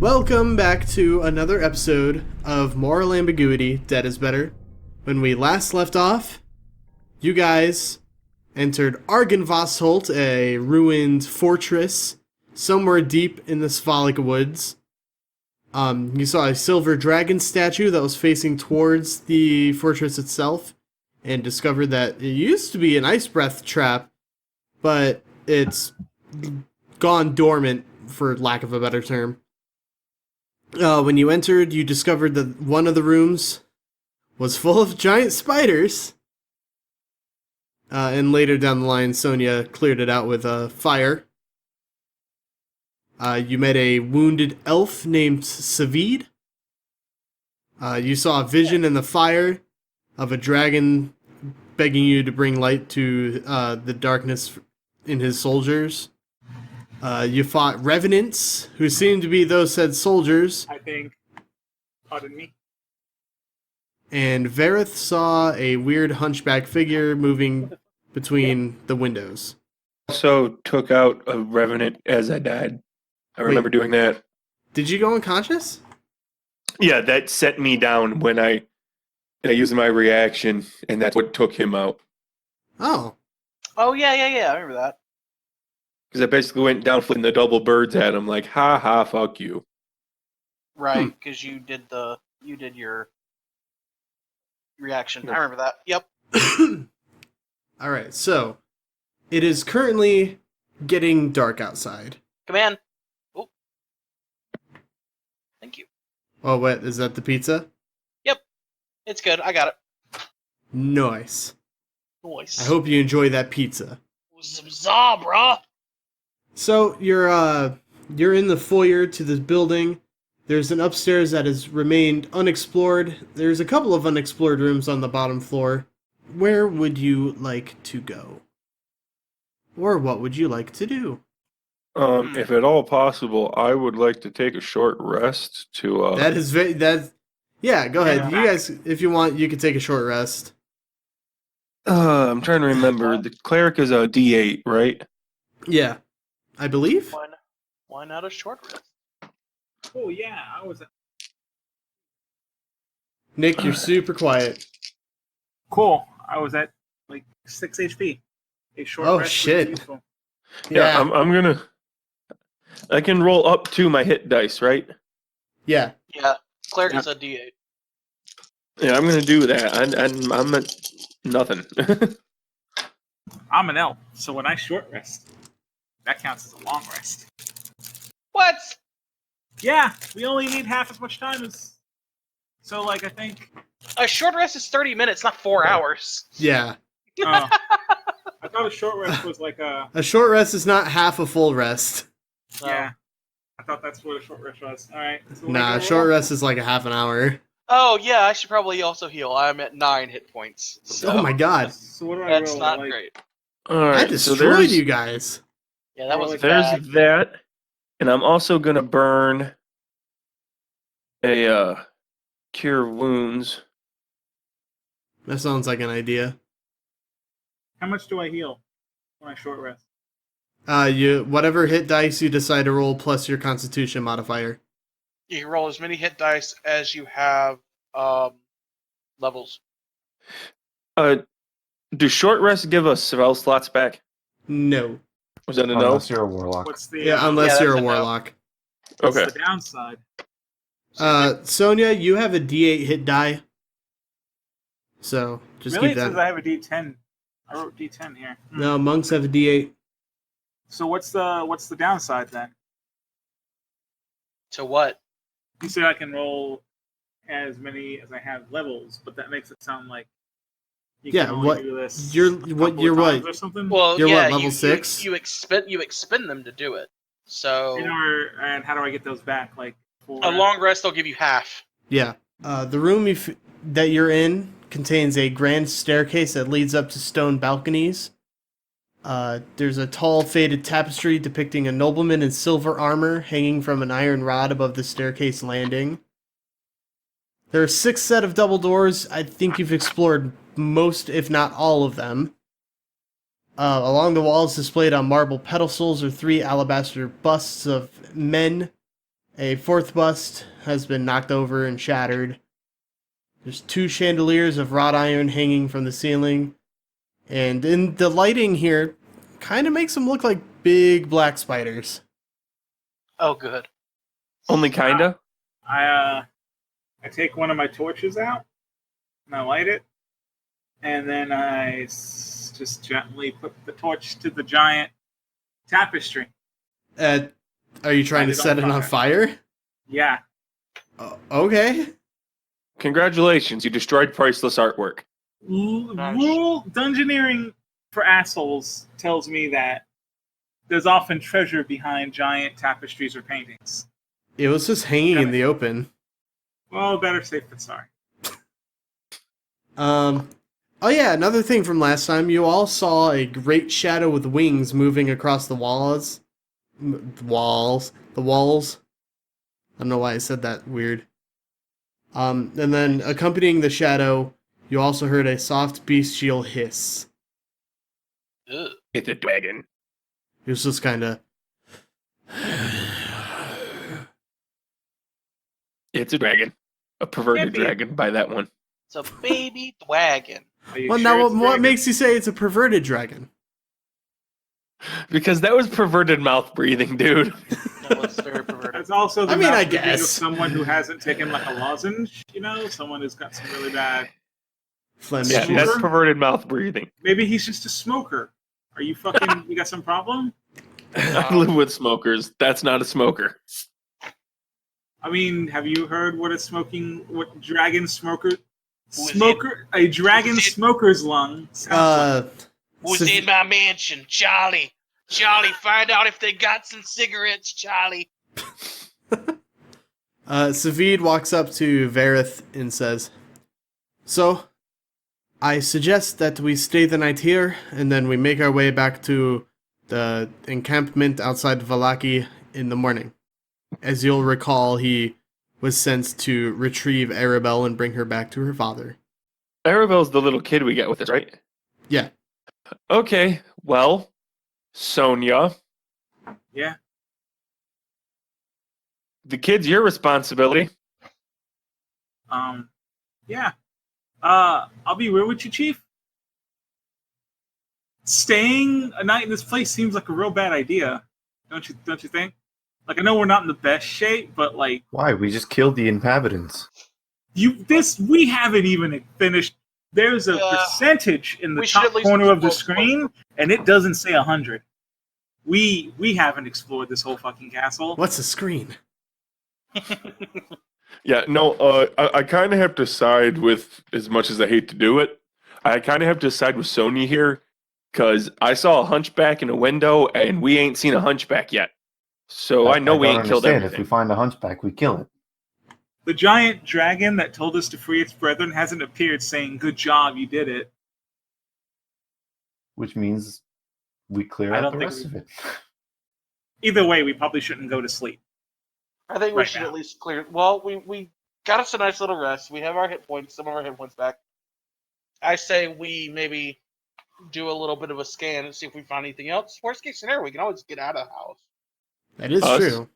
Welcome back to another episode of Moral Ambiguity, Dead is Better. When we last left off, you guys entered Argynvostholt, a ruined fortress somewhere deep in the Svalika woods. You saw a silver dragon statue that was facing towards the fortress itself, and discovered that it used to be an ice breath trap, but it's gone dormant, for lack of a better term. When you entered, you discovered that one of the rooms was full of giant spiders. And later down the line, Sonia cleared it out with a fire. You met a wounded elf named Savid. You saw a vision in the fire of a dragon begging you to bring light to the darkness in his soldiers. You fought revenants, who seemed to be those said soldiers. I think. Pardon me. And Varroth saw a weird hunchback figure moving between the windows. Also took out a revenant as I died. I remember doing that. Did you go unconscious? Yeah, that set me down when I used my reaction, and that's what took him out. Oh. Oh, yeah, I remember that. Because I basically went down flipping the double birds at him, like, ha ha, fuck you. Right, because you did your reaction. I remember that. Yep. Alright, so it is currently getting dark outside. Command. Oh. Thank you. Oh, what? Is that the pizza? Yep. It's good. I got it. Nice. Nice. I hope you enjoy that pizza. Some za, brah. So you're in the foyer to this building. There's an upstairs that has remained unexplored. There's a couple of unexplored rooms on the bottom floor. Where would you like to go? Or what would you like to do? If at all possible, I would like to take a short rest to Yeah, go ahead. You guys, if you want, you can take a short rest. I'm trying to remember. The cleric is a D8, right? Yeah. I believe? Why not a short rest? Oh, yeah, I was... Nick, you're super quiet. Cool. I was at, 6 HP. A short rest. Oh, shit. Yeah, I'm gonna... I can roll up to my hit dice, right? Yeah. Yeah, cleric is a D8. Yeah, I'm gonna do that. I'm at nothing. I'm an elf, so when I short rest, that counts as a long rest. What? Yeah, we only need half as much time as... So, I think... A short rest is 30 minutes, not 4 hours. Yeah. Oh. I thought a short rest was a... A short rest is not half a full rest. Yeah. I thought that's what a short rest was. Alright. So nah, a short rest is like a half an hour. Oh, yeah, I should probably also heal. I'm at 9 hit points. So Oh my god. So what do I roll? that's not great. I Alright, destroyed you guys. Yeah, that was there's bad. that. And I'm also gonna burn a cure wounds. That sounds like an idea. How much do I heal when I short rest? Whatever hit dice you decide to roll plus your constitution modifier. You can roll as many hit dice as you have levels. Do short rests give us spell slots back? No. Was that a no? Unless you're a warlock. What's the... Yeah, unless yeah, you're a that's a no. warlock. What's Okay. the downside? Sonia, you have a D8 hit die. So, just Really? keep It says that. I have a D10. I wrote D10 here. No, monks have a D8. So what's the downside then? To what? You said I can roll as many as I have levels, but that makes it sound like you Yeah, can only what- do this you're- a what- couple you're of times what? or something. Well, You're yeah, what, level 6? You expend them to do it. So and how do I get those back? a long rest, they'll give you half. Yeah. The room that you're in contains a grand staircase that leads up to stone balconies. There's a tall faded tapestry depicting a nobleman in silver armor hanging from an iron rod above the staircase landing. There are 6 set of double doors. I think you've explored most, if not all of them. Along the walls displayed on marble pedestals are 3 alabaster busts of men A fourth bust has been knocked over and shattered. There's 2 chandeliers of wrought iron hanging from the ceiling. And in the lighting here, kind of makes them look like big black spiders. Oh, good. Only kinda. I take one of my torches out and I light it, and then I just gently put the torch to the giant tapestry. Are you trying to set it on fire? Yeah. Okay. Congratulations, you destroyed priceless artwork. Rule Dungeoneering for assholes tells me that there's often treasure behind giant tapestries or paintings. It was just hanging in the open. Well, better safe than sorry. Oh yeah, another thing from last time, you all saw a great shadow with wings moving across the walls. The walls. I don't know why I said that weird. And then accompanying the shadow, you also heard a soft bestial hiss. Ugh. It's a dragon. It was just kind of... It's a dragon. A perverted Yippee. dragon by that one. It's a baby wagon. Are you Well, sure now it's a what dragon? makes you say it's a perverted dragon? Because that was perverted mouth breathing, dude. That was very perverted. It's also the I mean, I mouth breathing guess. of someone who hasn't taken like a lozenge, someone who's got some really bad... Flemish. Yeah, Sure. that's perverted mouth breathing. Maybe he's just a smoker. Are you fucking... you got some problem? I live with smokers. That's not a smoker. I mean, have you heard what a dragon smoker... Who is a dragon Who is it? smoker's lung sounds like? Who's Sav- in my mansion? Charlie. Charlie, find out if they got some cigarettes, Charlie. Savid walks up to Varroth and says, "So, I suggest that we stay the night here, and then we make our way back to the encampment outside Vallaki in the morning. As you'll recall, he was sent to retrieve Arabelle and bring her back to her father." Arabelle's the little kid we got with us, right? Yeah. Okay, well, Sonia, Yeah. the kid's your responsibility. Yeah. I'll be real with you, Chief. Staying a night in this place seems like a real bad idea. Don't you think? Like, I know we're not in the best shape, but like Why? We just killed the inhabitants. we haven't even finished. There's a percentage in the We should top at least corner of the explore- screen, and it doesn't say 100. We haven't explored this whole fucking castle. What's a screen? Yeah, no, I kind of have to side with, as much as I hate to do it, I kind of have to side with Sonia here, because I saw a hunchback in a window, and we ain't seen a hunchback yet. So I know we don't ain't killed understand. everything. If we find a hunchback, we kill it. The giant dragon that told us to free its brethren hasn't appeared saying, "Good job, you did it." Which means we clear I out don't the think rest of it. Either way, we probably shouldn't go to sleep. I think we Right should now. at least clear. Well, we got us a nice little rest. We have our hit points, some of our hit points back. I say we maybe do a little bit of a scan and see if we find anything else. Worst case scenario, we can always get out of the house. That is Us? true.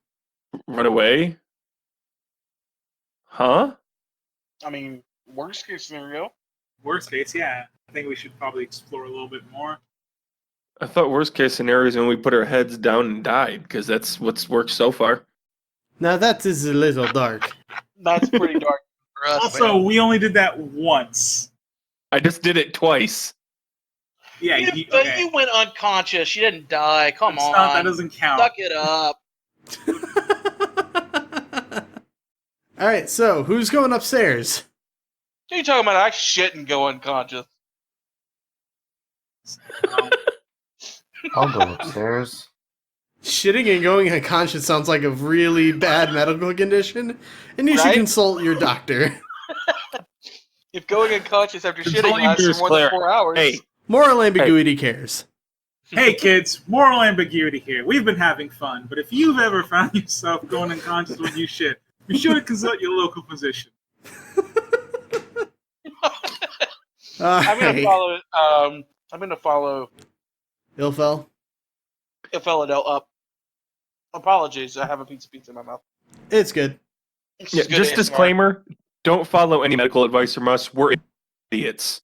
Run away? Huh? I mean, worst case scenario. Worst case, yeah. I think we should probably explore a little bit more. I thought worst case scenario is when we put our heads down and died, because that's what's worked so far. Now that is a little dark. That's pretty dark for us. Also, man. we only did that once. I just did it twice. Yeah, But okay. you went unconscious. You didn't die. Come That's on. not- that doesn't count. Suck it up. All right, so who's going upstairs? What are you talking about? I shit and go unconscious. I'll go upstairs. Shitting and going unconscious sounds like a really bad medical condition, and you should Right? consult your doctor. If going unconscious after Consult shitting your lasts ears, for more than Claire. 4 hours. Hey, Moral ambiguity cares. Hey kids, moral ambiguity here. We've been having fun, but if you've ever found yourself going unconscious when you shit, be sure to consult your local physician. I'm gonna Alright. follow. I'm gonna follow Ilfel. Ilphelodel up. Apologies, I have a pizza in my mouth. It's good. It's Yeah, good just ASMR. disclaimer: don't follow any medical advice from us. We're idiots.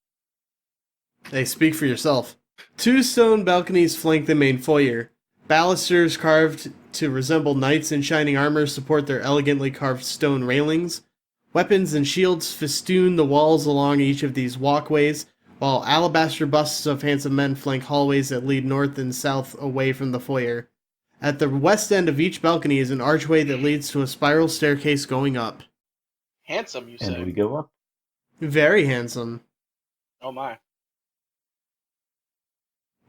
Hey, speak for yourself. 2 stone balconies flank the main foyer. Balusters carved to resemble knights in shining armor support their elegantly carved stone railings. Weapons and shields festoon the walls along each of these walkways, while alabaster busts of handsome men flank hallways that lead north and south away from the foyer. At the west end of each balcony is an archway that leads to a spiral staircase going up. Handsome, you And say? we go up. Very handsome. Oh my.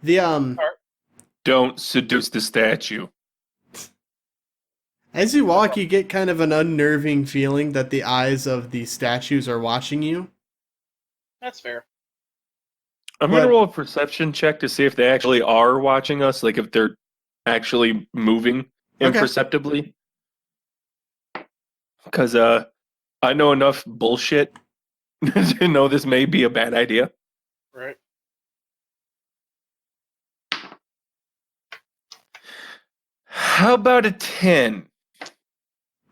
The Don't seduce the statue. As you walk, you get kind of an unnerving feeling that the eyes of the statues are watching you. That's fair. I'm gonna But- roll a perception check to see if they actually are watching us, like if they're actually moving Okay. imperceptibly. Because I know enough bullshit to know this may be a bad idea. Right. How about a 10?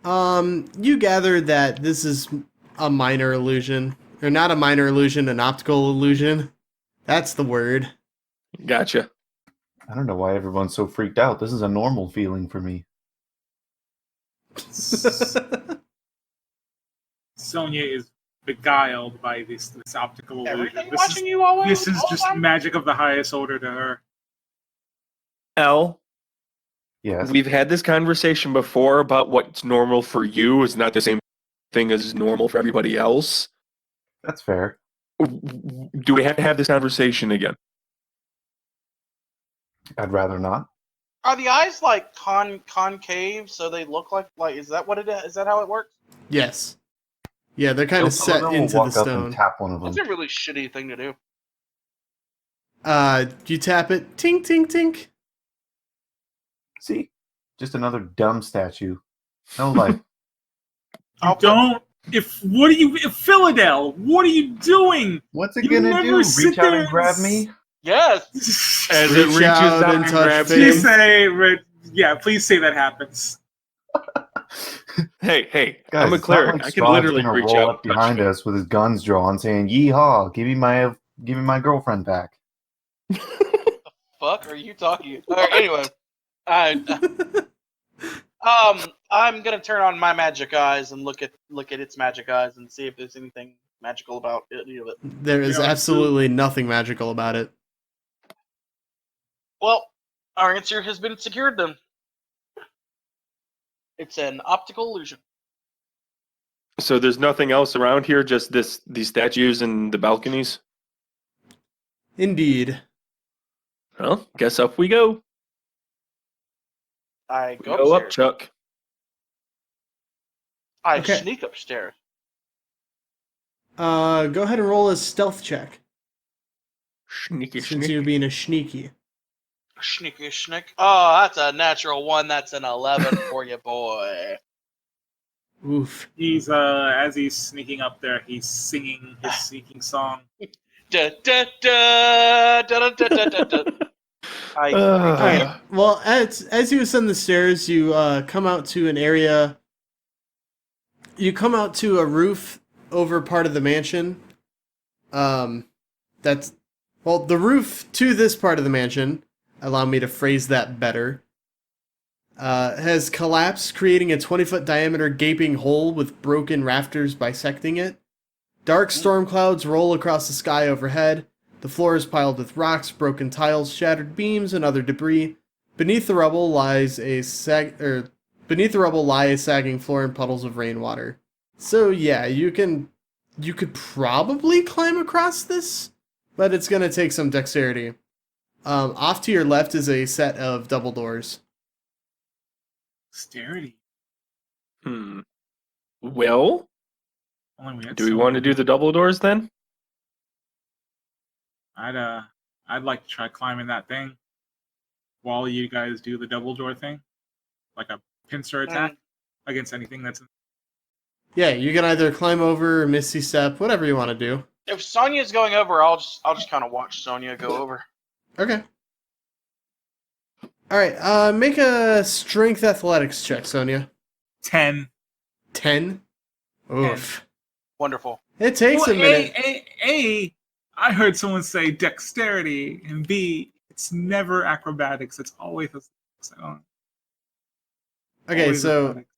You gather that this is a minor illusion. Or not a minor illusion, an optical illusion. That's the word. Gotcha. I don't know why everyone's so freaked out. This is a normal feeling for me. Sonia is beguiled by this optical illusion. Everything watching you always. This is all the just time? magic of the highest order to her. L, Yes. we've had this conversation before about what's normal for you is not the same thing as normal for everybody else. That's fair. Do we have to have this conversation again? I'd rather not. Are the eyes like concave, so they look like is that what it is? Is that how it works? Yes. Yeah, they're kind So of some set them will into the walk up and stone. tap one of them. That's a really shitty thing to do. You tap it, tink, tink, tink. See? Just another dumb statue. No life. I'll put- Don't. Ilphelodel, what are you doing? What's it You gonna never do? sit Reach out there and grab and me? Yes. As Reach it reaches out out and and touch grabs face. Please him. please say that happens. Hey, Guys, I'm a it's not cleric. like I can Strahd's literally gonna reach roll out up and touch behind me. us with his guns drawn, saying, "Yeehaw! Give me my girlfriend back." Fuck are you talking? Alright, anyway, I'm gonna turn on my magic eyes and look at its magic eyes and see if there's anything magical about any of it. There is Yeah, absolutely nothing magical about it. Well, our answer has been secured then. It's an optical illusion. So there's nothing else around here, just these statues and the balconies? Indeed. Well, guess up we go. I We go go up, upstairs. Chuck. I Okay. sneak upstairs. Go ahead and roll a stealth check. Sneaky, Since you're being a sneaky. Sneaky sneak. Oh, that's a natural one. That's an 11 for you, boy. Oof. He's as he's sneaking up there, he's singing his sneaking song. Da, da, da, da, da, da, da, da. I Alright. Well, as you ascend the stairs, you come out to an area. You come out to a roof over part of the mansion. That's the roof to this part of the mansion. Allow me to phrase that better. Has collapsed, creating a 20-foot diameter gaping hole with broken rafters bisecting it. Dark storm clouds roll across the sky overhead. The floor is piled with rocks, broken tiles, shattered beams, and other debris. Beneath the rubble lie a sagging floor and puddles of rainwater. So yeah, you could probably climb across this, but it's gonna take some dexterity. Off to your left is a set of double doors. Dexterity. Well, Only we had do we so want to many. do the double doors then? I'd like to try climbing that thing while you guys do the double door thing, like a pincer attack against anything that's. Yeah, you can either climb over or misty step, whatever you want to do. If Sonia's going over, I'll just kind of watch Sonia go over. Okay. All right. Make a strength athletics check, Sonia. 10. 10? Oof. Wonderful. It takes Well, a minute. I heard someone say dexterity, and B, it's never acrobatics. It's always Okay, always so athletics.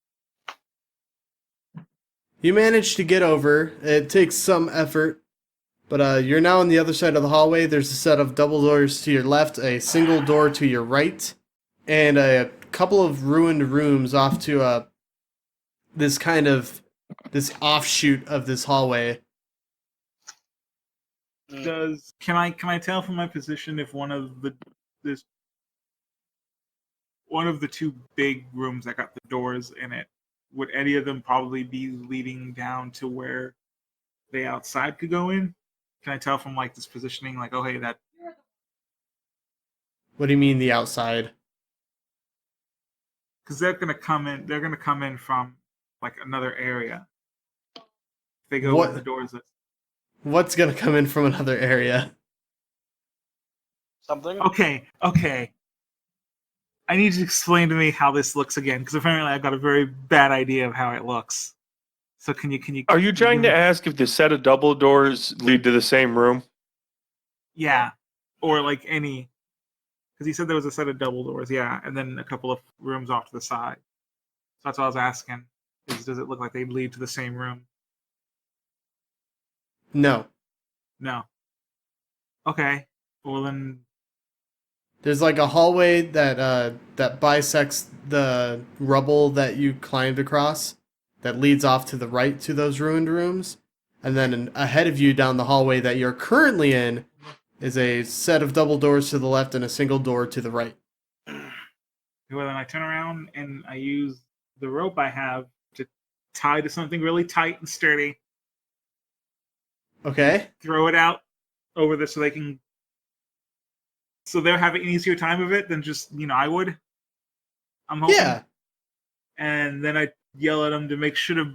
you manage to get over. It takes some effort, but you're now on the other side of the hallway. There's a set of double doors to your left, a single door to your right, and a couple of ruined rooms off to this offshoot of this hallway. Can I tell from my position if one of the two big rooms that got the doors in it, would any of them probably be leading down to where the outside could go in? Can I tell from like this positioning, like, oh hey, that What do you mean the outside? because they're gonna come in. They're gonna come in from like another area. If they go in the doors. What's gonna come in from another area? Something? Okay. I need you to explain to me how this looks again, because apparently I've got a very bad idea of how it looks. So can you? Are you trying to ask if the set of double doors lead to the same room? Yeah, or like any, because he said there was a set of double doors. Yeah, and then a couple of rooms off to the side. So that's what I was asking. Does it look like they lead to the same room? No. No. Okay. Well then. There's like a hallway that bisects the rubble that you climbed across, that leads off to the right to those ruined rooms, and then ahead of you down the hallway that you're currently in is a set of double doors to the left and a single door to the right. Well, then I turn around and I use the rope I have to tie to something really tight and sturdy. Okay. Throw it out over this so they can. So they'll have an easier time of it than just I would. I'm hoping. Yeah. And then I yell at them to make sure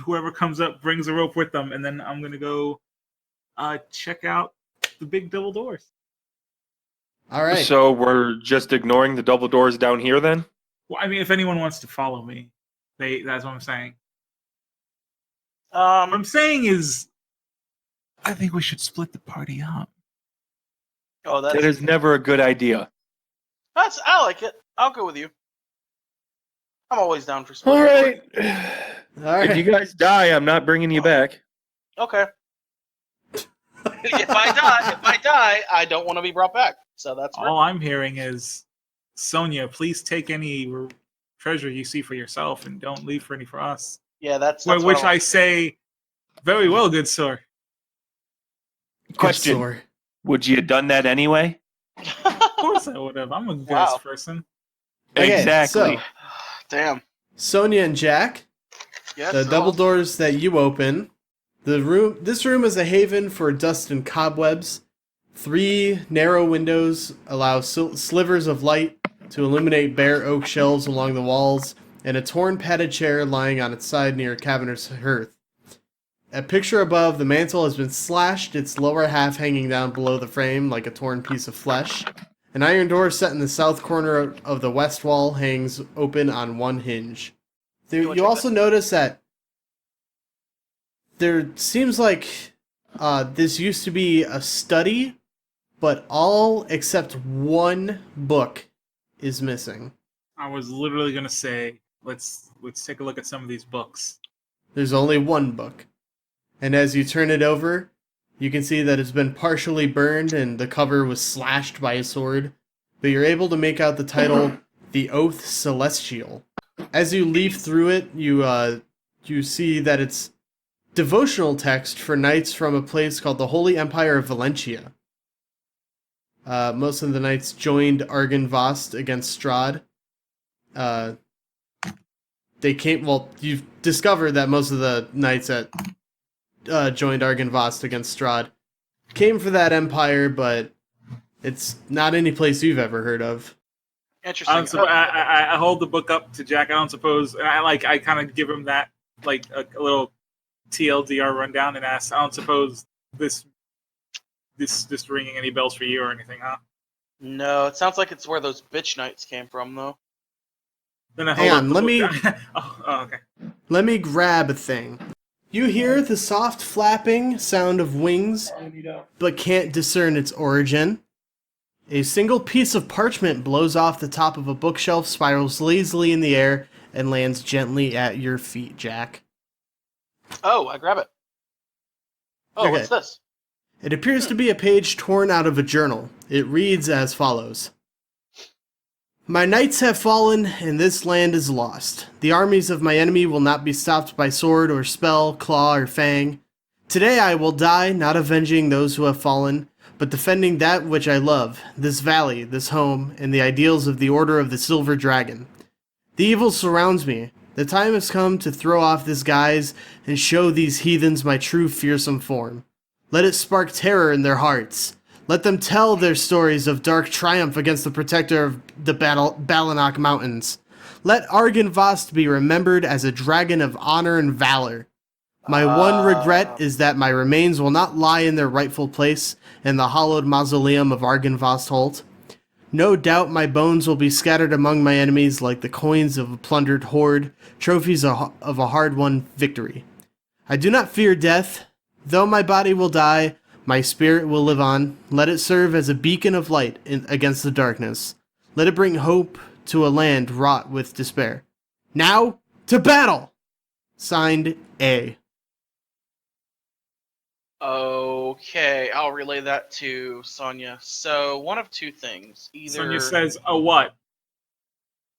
whoever comes up brings a rope with them, and then I'm gonna go check out the big double doors. All right. So we're just ignoring the double doors down here then? Well, I mean, if anyone wants to follow me, that's what I'm saying. What I'm saying is, I think we should split the party up. Oh, That is never a good idea. I like it. I'll go with you. I'm always down for All splitting. right. All right. If you guys die, I'm not bringing you back. Okay. If I die, I don't want to be brought back. So that's All I'm hearing is, Sonia, please take any treasure you see for yourself and don't leave any for us. Yeah, that's which I say, very well, good sir. Question. Good sword. Would you have done that anyway? Of course I would have. I'm a nice person. Okay, Exactly. so, Damn. Sonia and Jack, Yes. the double doors that you open, this room is a haven for dust and cobwebs. 3 narrow windows allow slivers of light to illuminate bare oak shelves along the walls, and a torn padded chair lying on its side near a cabiner's hearth. A picture above the mantle has been slashed, its lower half hanging down below the frame like a torn piece of flesh. An iron door set in the south corner of the west wall hangs open on one hinge. You also notice that there seems like this used to be a study, but all except one book is missing. I was literally gonna say, let's take a look at some of these books. There's only one book. And as you turn it over, you can see that it's been partially burned and the cover was slashed by a sword. But you're able to make out the title, The Oath Celestial. As you leaf through it, you see that it's devotional text for knights from a place called the Holy Empire of Valentia. Most of the knights joined Argynvostholt against Strahd. You've discovered that most of the knights that joined Argynvostholt against Strahd came for that empire, but it's not any place you've ever heard of. Interesting. I hold the book up to Jack. I don't suppose I kind of give him that like a little TLDR rundown and ask. I don't suppose this ringing any bells for you or anything, huh? No, it sounds like it's where those bitch knights came from, though. Then I Hang hold on, up the let book. me- Okay. Let me grab a thing. You hear the soft flapping sound of wings, but can't discern its origin. A single piece of parchment blows off the top of a bookshelf, spirals lazily in the air, and lands gently at your feet, Jack. Oh, I grab it. Oh, Okay. what's this? It appears to be a page torn out of a journal. It reads as follows. My knights have fallen, and this land is lost. The armies of my enemy will not be stopped by sword or spell, claw or fang. Today I will die, not avenging those who have fallen, but defending that which I love, this valley, this home, and the ideals of the Order of the Silver Dragon. The evil surrounds me. The time has come to throw off this guise and show these heathens my true fearsome form. Let it spark terror in their hearts. Let them tell their stories of dark triumph against the protector of the Balanok Mountains. Let Argynvost be remembered as a dragon of honor and valor. My one regret is that my remains will not lie in their rightful place in the hallowed mausoleum of Argynvostholt. No doubt my bones will be scattered among my enemies like the coins of a plundered horde, trophies of a hard-won victory. I do not fear death. Though my body will die, my spirit will live on. Let it serve as a beacon of light against the darkness. Let it bring hope to a land wrought with despair. Now, to battle! Signed, A. Okay, I'll relay that to Sonia. So, one of two things. Either Sonia says, "Oh, what?"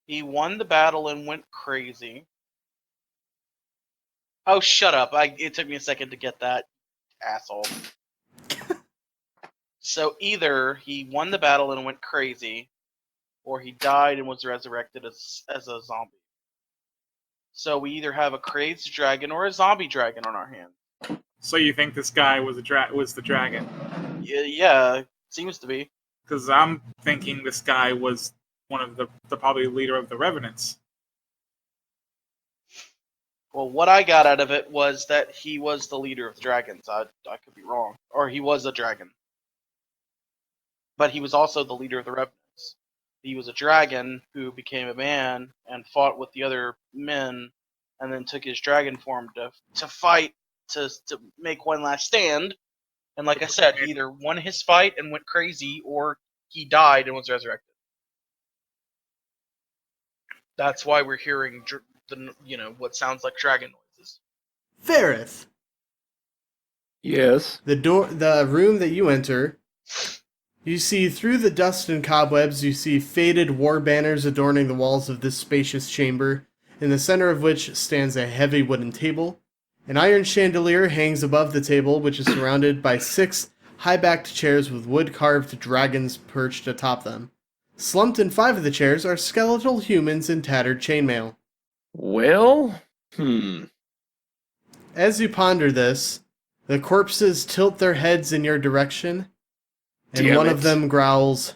he won the battle and went crazy. Oh, shut up. It took me a second to get that, asshole. So, either he won the battle and went crazy, or he died and was resurrected as a zombie. So, we either have a crazed dragon or a zombie dragon on our hands. So you think this guy was the dragon? Yeah, seems to be. Because I'm thinking this guy was one of the probably leader of the revenants. Well, what I got out of it was that he was the leader of the dragons. I could be wrong. Or he was a dragon. But he was also the leader of the revenants. He was a dragon who became a man and fought with the other men and then took his dragon form to fight to make one last stand. And like I said, he either won his fight and went crazy or he died and was resurrected. That's why we're hearing what sounds like dragon noises. Varroth. Yes. The room that you enter, you see through the dust and cobwebs, you see faded war banners adorning the walls of this spacious chamber, in the center of which stands a heavy wooden table. An iron chandelier hangs above the table, which is surrounded by 6 high-backed chairs with wood-carved dragons perched atop them. Slumped in 5 of the chairs are skeletal humans in tattered chainmail. Well, As you ponder this, the corpses tilt their heads in your direction, and Damn one it. of them growls,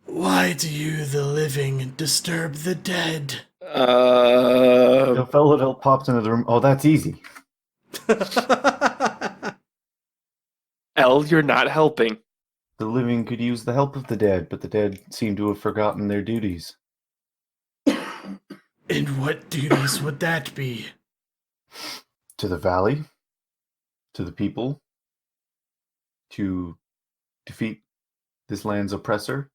"Why do you, the living, disturb the dead?" Ilphelodel pops into the room. Oh, that's easy. Elle, you're not helping. The living could use the help of the dead, but the dead seem to have forgotten their duties. And what duties would that be? To the valley, to the people, to defeat this land's oppressor.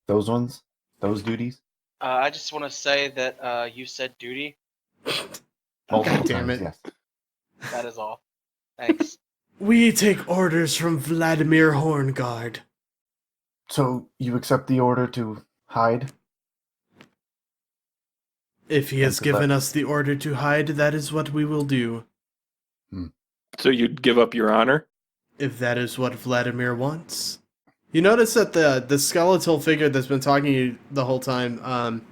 Those ones, those duties. I just want to say that you said duty. Multiple damn times, it. yes. That is all. Thanks. We take orders from Vladimir Horngard. So you accept the order to hide? If he has That's given about- us the order to hide, that is what we will do. So you'd give up your honor? If that is what Vladimir wants. You notice that the skeletal figure that's been talking to you the whole time,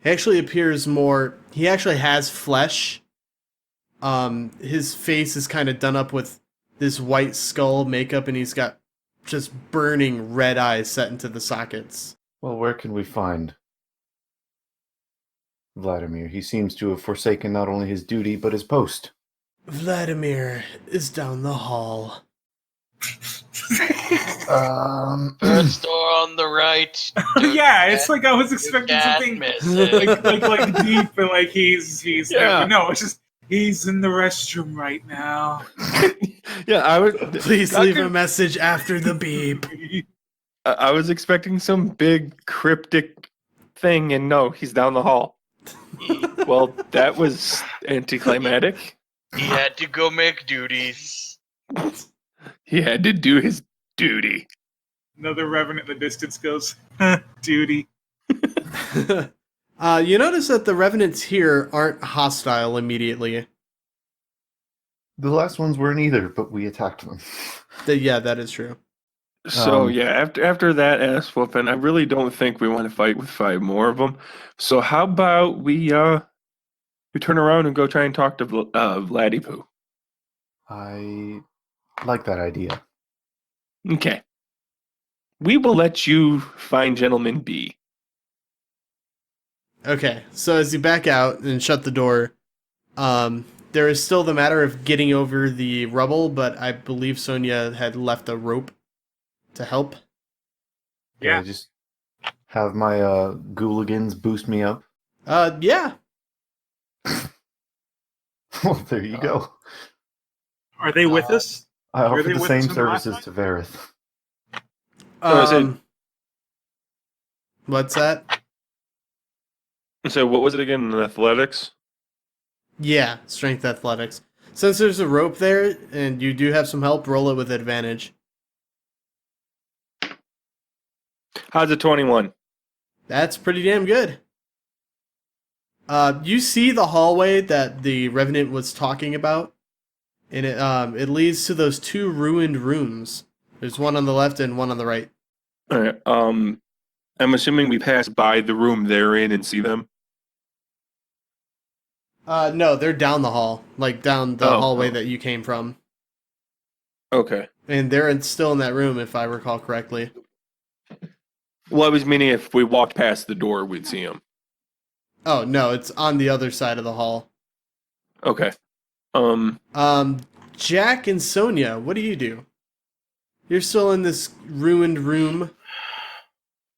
he actually appears more... He actually has flesh. His face is kind of done up with this white skull makeup, and he's got just burning red eyes set into the sockets. Well, where can we find Vladimir? He seems to have forsaken not only his duty, but his post. Vladimir is down the hall. First door on the right. Yeah, it's like I was expecting can't something miss it. like deep and like he's there. Yeah. But no, it's just he's in the restroom right now. Yeah, I was. Please I leave a could- message after the beep. I was expecting some big cryptic thing, and no, he's down the hall. Well, that was anticlimactic. He had to go make duties. He had to do his duty. Another revenant in the distance goes, duty. You notice that the revenants here aren't hostile immediately. The last ones weren't either, but we attacked them. Yeah, that is true. So yeah, after that ass whooping, I really don't think we want to fight with 5 more of them. So how about we turn around and go try and talk to Vladipoo? I like that idea. Okay. We will let you fine gentleman be. Okay, so as you back out and shut the door, there is still the matter of getting over the rubble, but I believe Sonia had left a rope to help. Can Yeah. I just have my Gooligans boost me up? Yeah. Well, there you go. Are they with us? I Were offer they the with same us in the last services fight? to Varroth. Oh, is it- What's that? So what was it again in athletics? Yeah, strength athletics. Since there's a rope there and you do have some help, roll it with advantage. How's it 21? That's pretty damn good. You see the hallway that the Revenant was talking about, and it leads to those 2 ruined rooms. There's one on the left and one on the right. All right. I'm assuming we pass by the room they're in and see them. No, they're down the hall, like down the hallway that you came from, Okay. and they're still in that room, if I recall correctly. Well, I was meaning if we walked past the door, we'd see them. Oh no, it's on the other side of the hall. Okay. Jack and Sonia, what do you do? You're still in this ruined room.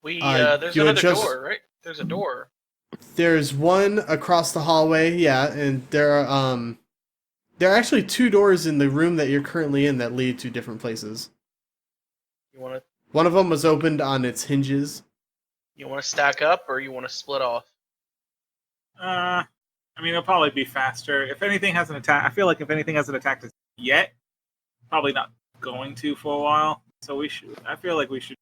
There's you another adjust- door, right? There's a door. There's one across the hallway, yeah, and there are actually 2 doors in the room that you're currently in that lead to different places. You want One of them was opened on its hinges. to stack up, or you want to split off? I mean, it'll probably be faster. If anything hasn't attacked, I feel like if anything hasn't attacked us yet, probably not going to for a while. So we should. I feel like we should.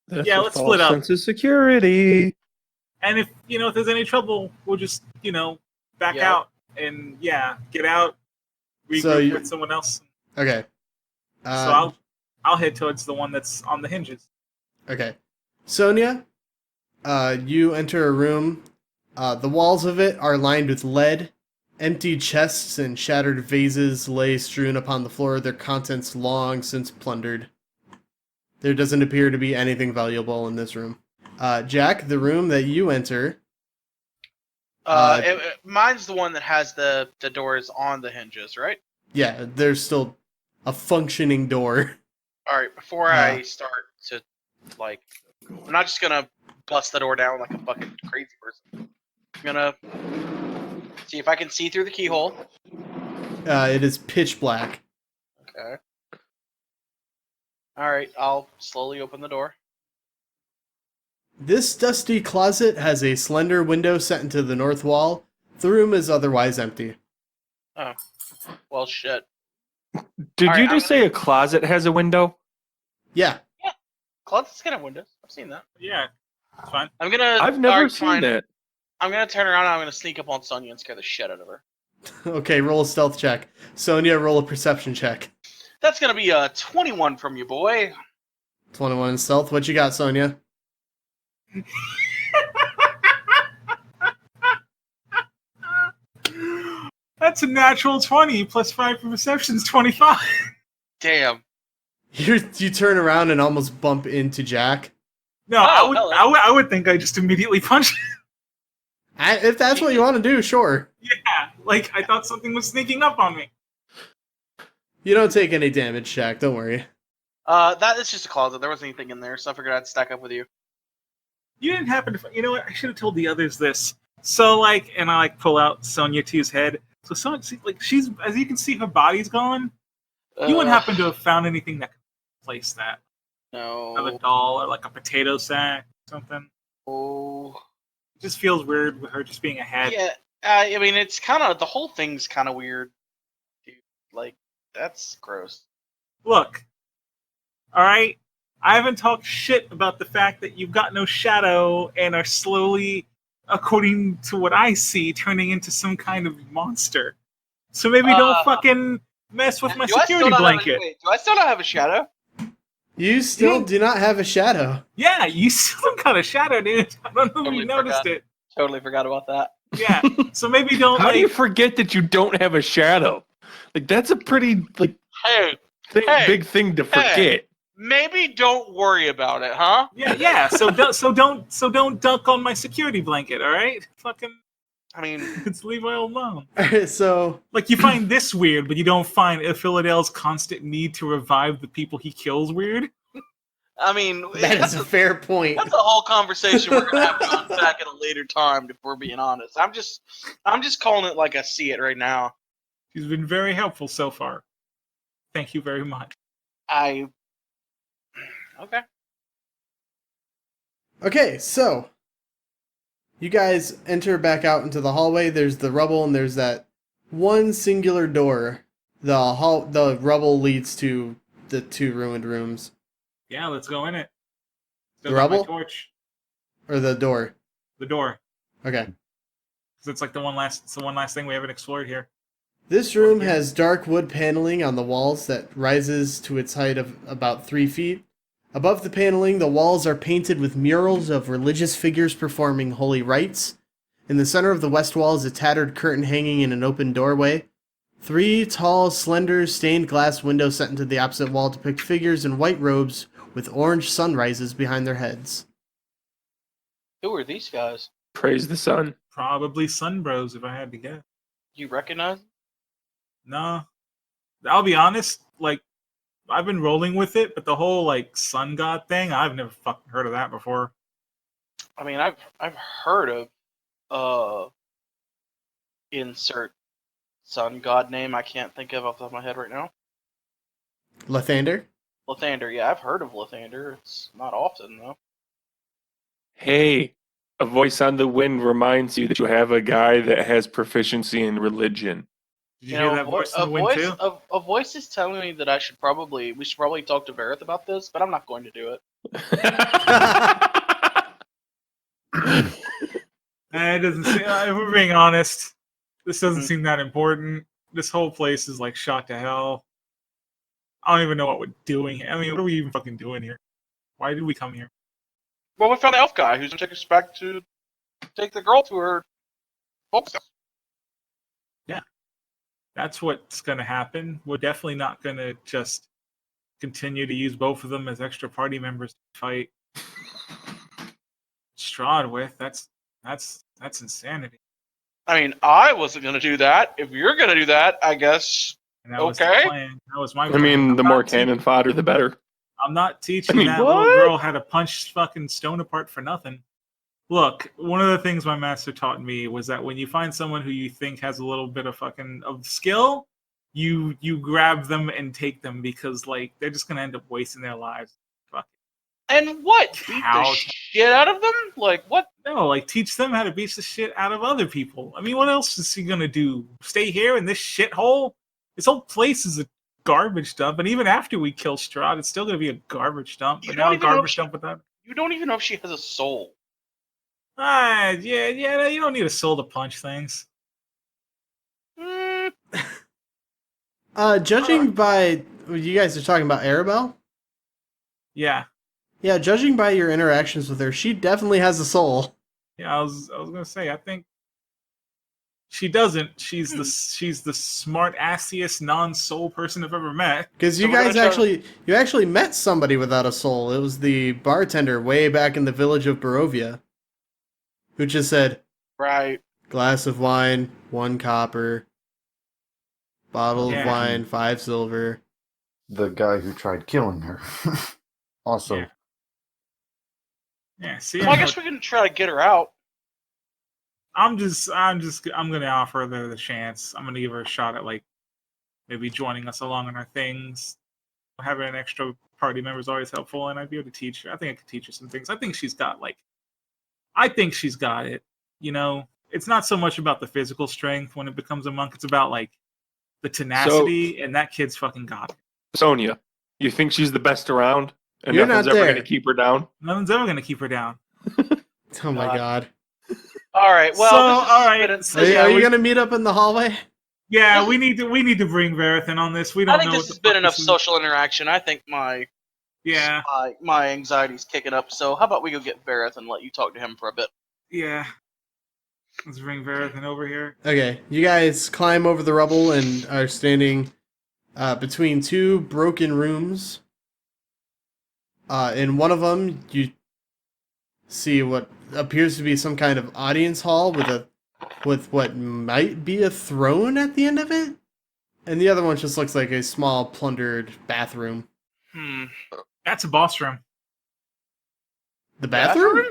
That's Yeah, a let's false split up. sense of security. And if there's any trouble, we'll just back Yeah. out and get out, regroup So you- with someone else. Okay. So I'll head towards the one that's on the hinges. Okay. Sonia, you enter a room. The walls of it are lined with lead. Empty chests and shattered vases lay strewn upon the floor, their contents long since plundered. There doesn't appear to be anything valuable in this room. Jack, the room that you enter... Mine's the one that has the doors on the hinges, right? Yeah, there's still a functioning door. All right. Before I start to I'm not just gonna bust the door down like a fucking crazy person. I'm gonna see if I can see through the keyhole. It is pitch black. Okay. All right. I'll slowly open the door. This dusty closet has a slender window set into the north wall. The room is otherwise empty. Oh. Well, shit. Did All you right, just say a closet has a window? Yeah. Closets can have windows. I've seen that. Yeah, it's fine. I'm gonna. I've never alright, seen fine. that. I'm gonna turn around and I'm gonna sneak up on Sonya and scare the shit out of her. Okay, roll a stealth check. Sonia, roll a perception check. That's gonna be a 21 from you, boy. 21 in stealth. What you got, Sonia? That's a natural 20 plus 5 for perception's 25. Damn. You turn around and almost bump into Jack. No, hello. I would think I just immediately punch. If that's what you want to do, sure. Yeah, like I thought something was sneaking up on me. You don't take any damage, Jack. Don't worry. That is just a closet. There wasn't anything in there, so I figured I'd stack up with you. You didn't happen to. You know what? I should have told the others this. So and I pull out Sonia T's head. So Sonia, she's as you can see, her body's gone. You wouldn't happen to have found anything that could replace that? No. Another doll or like a potato sack or something. Oh. It just feels weird with her just being a head. Yeah. I mean, it's kind of the whole thing's kind of weird. Dude, like that's gross. Look, all right. I haven't talked shit about the fact that you've got no shadow and are slowly, according to what I see, turning into some kind of monster. So maybe don't fucking mess with my security blanket. Do I still not have a shadow? You still do not have a shadow. Yeah, you still got a shadow, dude. I don't know if you noticed it. Totally forgot about that. Yeah, so maybe don't. How do you forget that you don't have a shadow? Like that's a pretty big thing to forget. Maybe don't worry about it, huh? Yeah. So don't dunk on my security blanket, all right? Fucking. I mean, let's leave my old alone. So, you find this weird, but you don't find Ilphelodel's constant need to revive the people he kills weird. I mean, that is a fair point. That's a whole conversation we're gonna have to unpack at a later time, if we're being honest. I'm just calling it like I see it right now. She's been very helpful so far. Thank you very much. Okay, so you guys enter back out into the hallway. There's the rubble, and there's that one singular door. The rubble leads to the 2 ruined rooms. Yeah, let's go in it. The rubble? My torch. Or the door? The door. Okay. Because it's like the one last thing we haven't explored here. This room has dark wood paneling on the walls that rises to its height of about 3 feet. Above the paneling, the walls are painted with murals of religious figures performing holy rites. In the center of the west wall is a tattered curtain hanging in an open doorway. 3 tall, slender, stained glass windows set into the opposite wall depict figures in white robes with orange sunrises behind their heads. Who are these guys? Praise the sun. Probably sun bros, if I had to guess. You recognize them? No. I'll be honest, I've been rolling with it, but the whole, sun god thing, I've never fucking heard of that before. I mean, I've heard of, insert sun god name I can't think of off the top of my head right now. Lathander? Lathander, yeah, I've heard of Lathander. It's not often, though. Hey, a voice on the wind reminds you that you have a guy that has proficiency in religion. Did you hear that voice in the wind too? A voice is telling me that we should probably talk to Varroth about this, but I'm not going to do it. It doesn't seem, if we're being honest, this doesn't seem that important. This whole place is shot to hell. I don't even know what we're doing here. I mean, what are we even fucking doing here? Why did we come here? Well, we found the elf guy who's going to take us back to take the girl to her folks' house. Yeah. That's what's going to happen. We're definitely not going to just continue to use both of them as extra party members to fight Strahd with. That's insanity. I mean, I wasn't going to do that. If you're going to do that, I guess. And that was the plan. That was my plan. I mean, the more cannon fodder, the better. I'm not teaching that little girl how to punch fucking stone apart for nothing. Look, one of the things my master taught me was that when you find someone who you think has a little bit of of skill, you grab them and take them because they're just gonna end up wasting their lives. Fuck. And what? Beat the shit out of them? What? No, teach them how to beat the shit out of other people. I mean, what else is he gonna do? Stay here in this shithole? This whole place is a garbage dump, and even after we kill Strahd, it's still going to be a garbage dump. But now a garbage dump with that. You don't even know if she has a soul. Yeah. You don't need a soul to punch things. Judging by you guys are talking about Arabelle. Yeah. Yeah, judging by your interactions with her, she definitely has a soul. Yeah, I was gonna say, I think she doesn't. She's the smart assiest non-soul person I've ever met. Because you actually met somebody without a soul. It was the bartender way back in the village of Barovia, who just said, "Right, glass of wine, 1 copper, bottle of wine, 5 silver." the guy who tried killing her. Also, Yeah. Yeah, see, Well, I guess we can try to get her out. I'm gonna offer her the chance. I'm gonna give her a shot at like maybe joining us along on our things. Having an extra party member is always helpful, and I'd be able to teach her. I think I could teach her some things. I think she's got it. You know, it's not so much about the physical strength when it becomes a monk. It's about like the tenacity, and that kid's fucking got it. Sonia, you think she's the best around, and You're nothing's not ever there. going to keep her down? Nothing's ever gonna keep her down. Oh my god. All right. Well, So, this is all right, been- so Are, yeah, are you we- gonna meet up in the hallway? Yeah, we need to bring Varroth in on this. We don't I think know this what has the been fuck enough this is. social interaction. I think my anxiety's kicking up. So how about we go get Varroth and let you talk to him for a bit? Yeah. Let's bring Varroth in over here. Okay, you guys climb over the rubble and are standing between two broken rooms. In one of them, you see what appears to be some kind of audience hall with what might be a throne at the end of it, and the other one just looks like a small plundered bathroom. That's a boss room. The bathroom?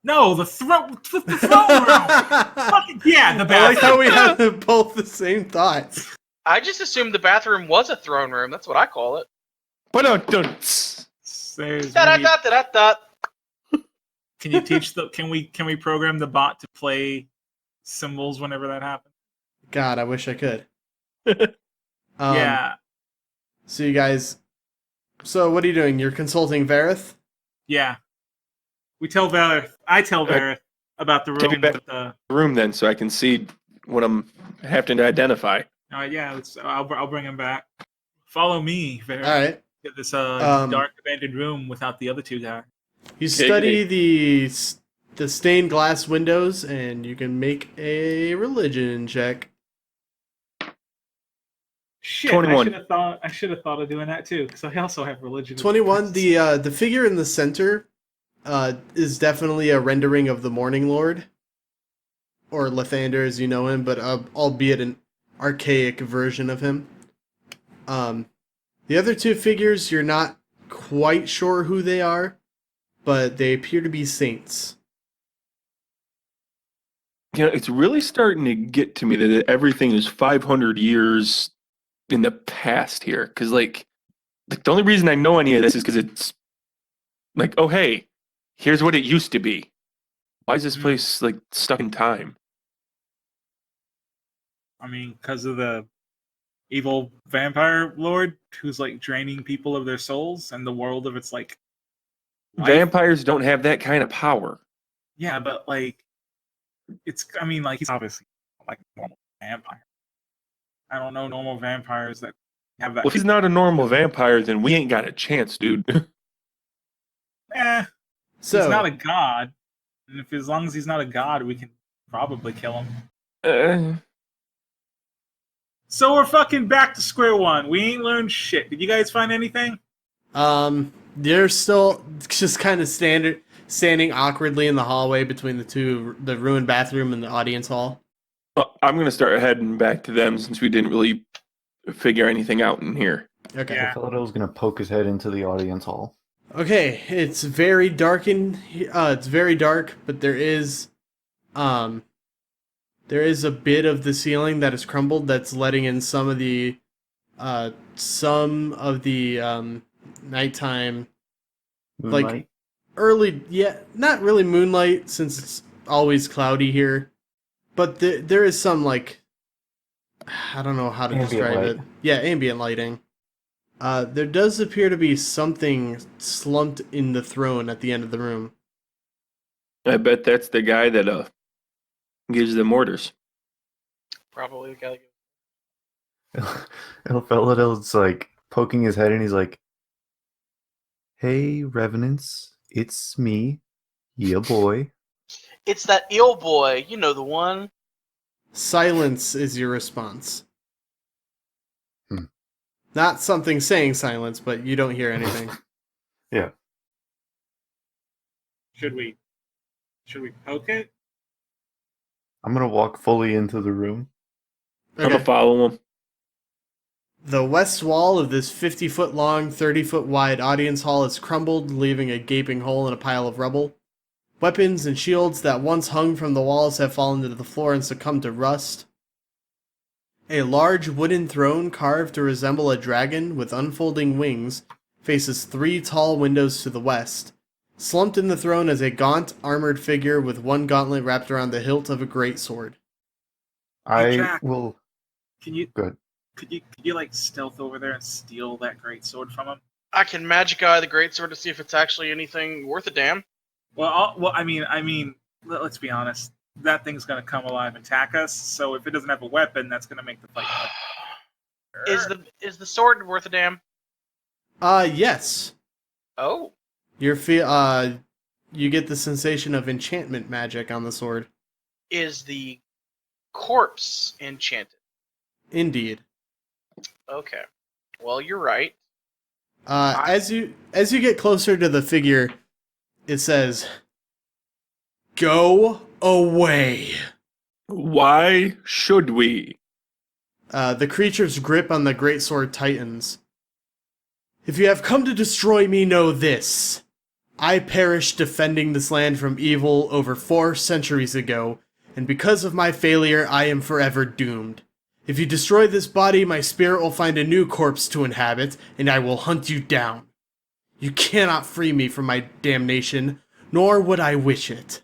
No, the throne room. Fucking yeah, the I like how bathroom. we have both the same thoughts. I just assumed the bathroom was a throne room. That's what I call it. There's- Da-da-da-da-da-da. Can you teach the? Can we program the bot to play symbols whenever that happens? God, I wish I could. Yeah, So you guys, so what are you doing? You're consulting Varroth? yeah. We tell Varroth. I tell Varroth about the Take me room back with the. room then, so I can see what I'm having to identify. Yeah, I'll bring him back. Follow me, Varroth. All right. Get this Um, dark abandoned room without the other two guys. You study the stained glass windows, and you can make a religion check. Shit, 21. I should have thought of doing that too, because I also have religion. 21. The figure in the center is definitely a rendering of the Morning Lord, or Lathander as you know him, but albeit an archaic version of him. The other two figures, you're not quite sure who they are, but they appear to be saints. You know, it's really starting to get to me that everything is 500 years in the past here. Because, like, the only reason I know any of this is because it's like, oh, hey, here's what it used to be. Why is this place, like, stuck in time? I mean, because of the evil vampire lord who's like draining people of their souls and the world of its like life. Vampires don't have that kind of power. Yeah, but like it's. I mean, like he's obviously like a normal vampire. I don't know normal vampires that have that. Well, if he's not a normal vampire, then we ain't got a chance, dude. So he's not a god, and if as long as he's not a god, we can probably kill him. So we're fucking back to square one. We ain't learned shit. Did you guys find anything? they're still just kind of standing awkwardly in the hallway between the ruined bathroom and the audience hall. I'm going to start heading back to them since we didn't really figure anything out in here. Okay. Yeah. Ilphelodel's gonna poke his head into the audience hall. Okay, it's very dark it's very dark, but there is a bit of the ceiling that has crumbled that's letting in some of the nighttime, like Moonlight. early, yeah, not really moonlight since it's always cloudy here, but there is some, like, I don't know how to Ambient describe light. it. Yeah, ambient lighting. There does appear to be something slumped in the throne at the end of the room. I bet that's the guy that gives them orders. Probably the guy. Ilphelodel's like poking his head and he's like, "Hey, revenants, it's me, ya boy." It's that ill boy. You know the one. Silence is your response. Hmm. Not something saying silence, but you don't hear anything. Yeah. Should we poke it? I'm gonna walk fully into the room. I'm going to follow him. The west wall of this 50-foot long, 30-foot wide audience hall has crumbled, leaving a gaping hole in a pile of rubble. Weapons and shields that once hung from the walls have fallen to the floor and succumbed to rust. A large wooden throne carved to resemble a dragon with unfolding wings faces 3 tall windows to the west. Slumped in the throne is a gaunt, armored figure with one gauntlet wrapped around the hilt of a greatsword. I Jack. will. Can you Good. could you like stealth over there and steal that great sword from him? I can magic eye the greatsword to see if it's actually anything worth a damn. Well, I mean, let's be honest. That thing's gonna come alive and attack us. So if it doesn't have a weapon, that's gonna make the fight. Is the sword worth a damn? Yes. Oh. You get the sensation of enchantment magic on the sword. Is the corpse enchanted? Indeed. Okay. Well, you're right. As you get closer to the figure, it says, "Go away." Why should we? The creature's grip on the greatsword tightens. "If you have come to destroy me, know this. I perished defending this land from evil over 4 centuries ago, and because of my failure, I am forever doomed. If you destroy this body, my spirit will find a new corpse to inhabit, and I will hunt you down. You cannot free me from my damnation, nor would I wish it.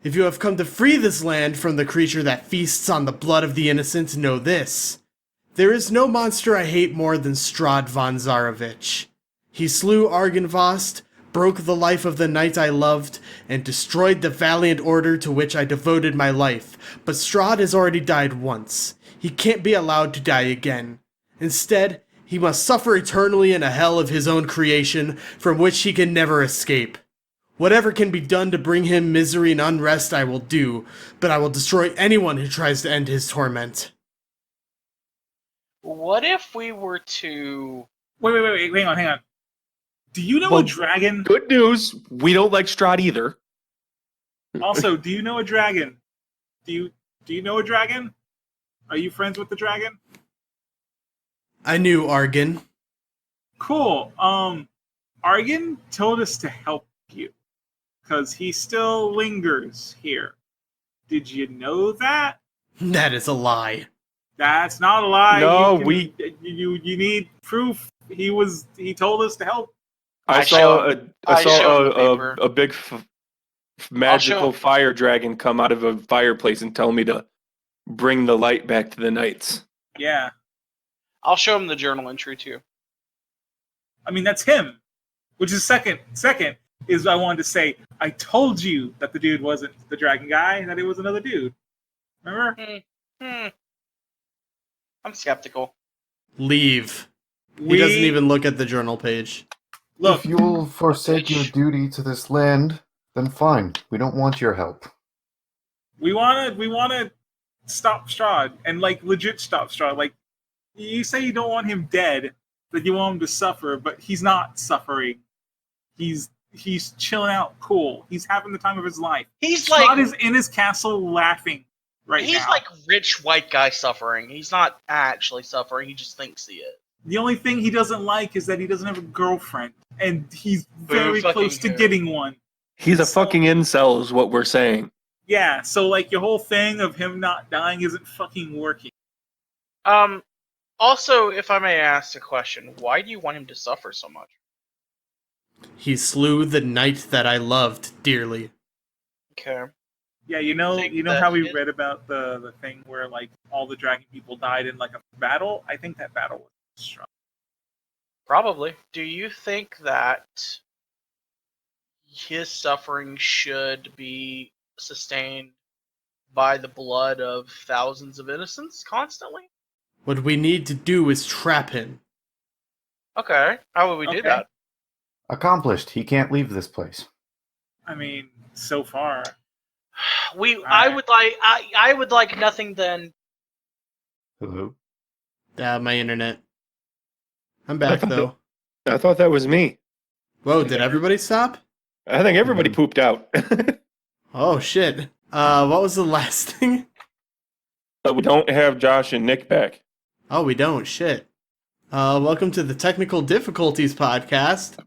If you have come to free this land from the creature that feasts on the blood of the innocent, know this. There is no monster I hate more than Strahd von Zarovich. He slew Argynvostholt, broke the life of the knight I loved, and destroyed the valiant order to which I devoted my life. But Strahd has already died once. He can't be allowed to die again. Instead, he must suffer eternally in a hell of his own creation, from which he can never escape. Whatever can be done to bring him misery and unrest I will do, but I will destroy anyone who tries to end his torment." What if we were to... Wait, hang on. Do you know Well, a dragon? Good news, we don't like Strahd either. Also, do you know a dragon? Do you know a dragon? Are you friends with the dragon? I knew Argyn. Cool. Argyn told us to help you because he still lingers here. Did you know that? That is a lie. That's not a lie. No, you need proof. He told us to help. I show saw him the paper. a big magical fire dragon come out of a fireplace and tell me to bring the light back to the knights. Yeah. I'll show him the journal entry too. I mean, that's him. Which is second is I wanted to say, I told you that the dude wasn't the dragon guy, that it was another dude. Remember? I'm skeptical. Leave. He doesn't even look at the journal page. Look, If you will forsake your duty to this land, then fine. We don't want your help. we wanna stop Strahd and like legit stop Strahd. Like you say you don't want him dead, that you want him to suffer, but he's not suffering. He's chilling out cool. He's having the time of his life. He's Strahd like is in his castle laughing right now. he's like rich white guy suffering. He's not actually suffering. He just thinks he is. The only thing he doesn't like is that he doesn't have a girlfriend, and he's very fucking close to who? getting one. He's a fucking incel is what we're saying. Yeah, so like your whole thing of him not dying isn't fucking working. Also, if I may ask a question, why do you want him to suffer so much? He slew the knight that I loved dearly. Okay. Yeah, you know Think how that we it- read about the thing where like all the dragon people died in like a battle? I think that battle was strong. Probably. Do you think that his suffering should be sustained by the blood of thousands of innocents constantly? What we need to do is trap him. Okay. How would we do Okay. that? Accomplished. He can't leave this place. I mean, so far. I would like nothing then. Hello? My internet. I'm back, though. I thought that was me. Whoa, did everybody stop? I think everybody pooped out. Oh, shit. What was the last thing? But we don't have Josh and Nick back. Oh, we don't. Shit. Welcome to the Technical Difficulties podcast.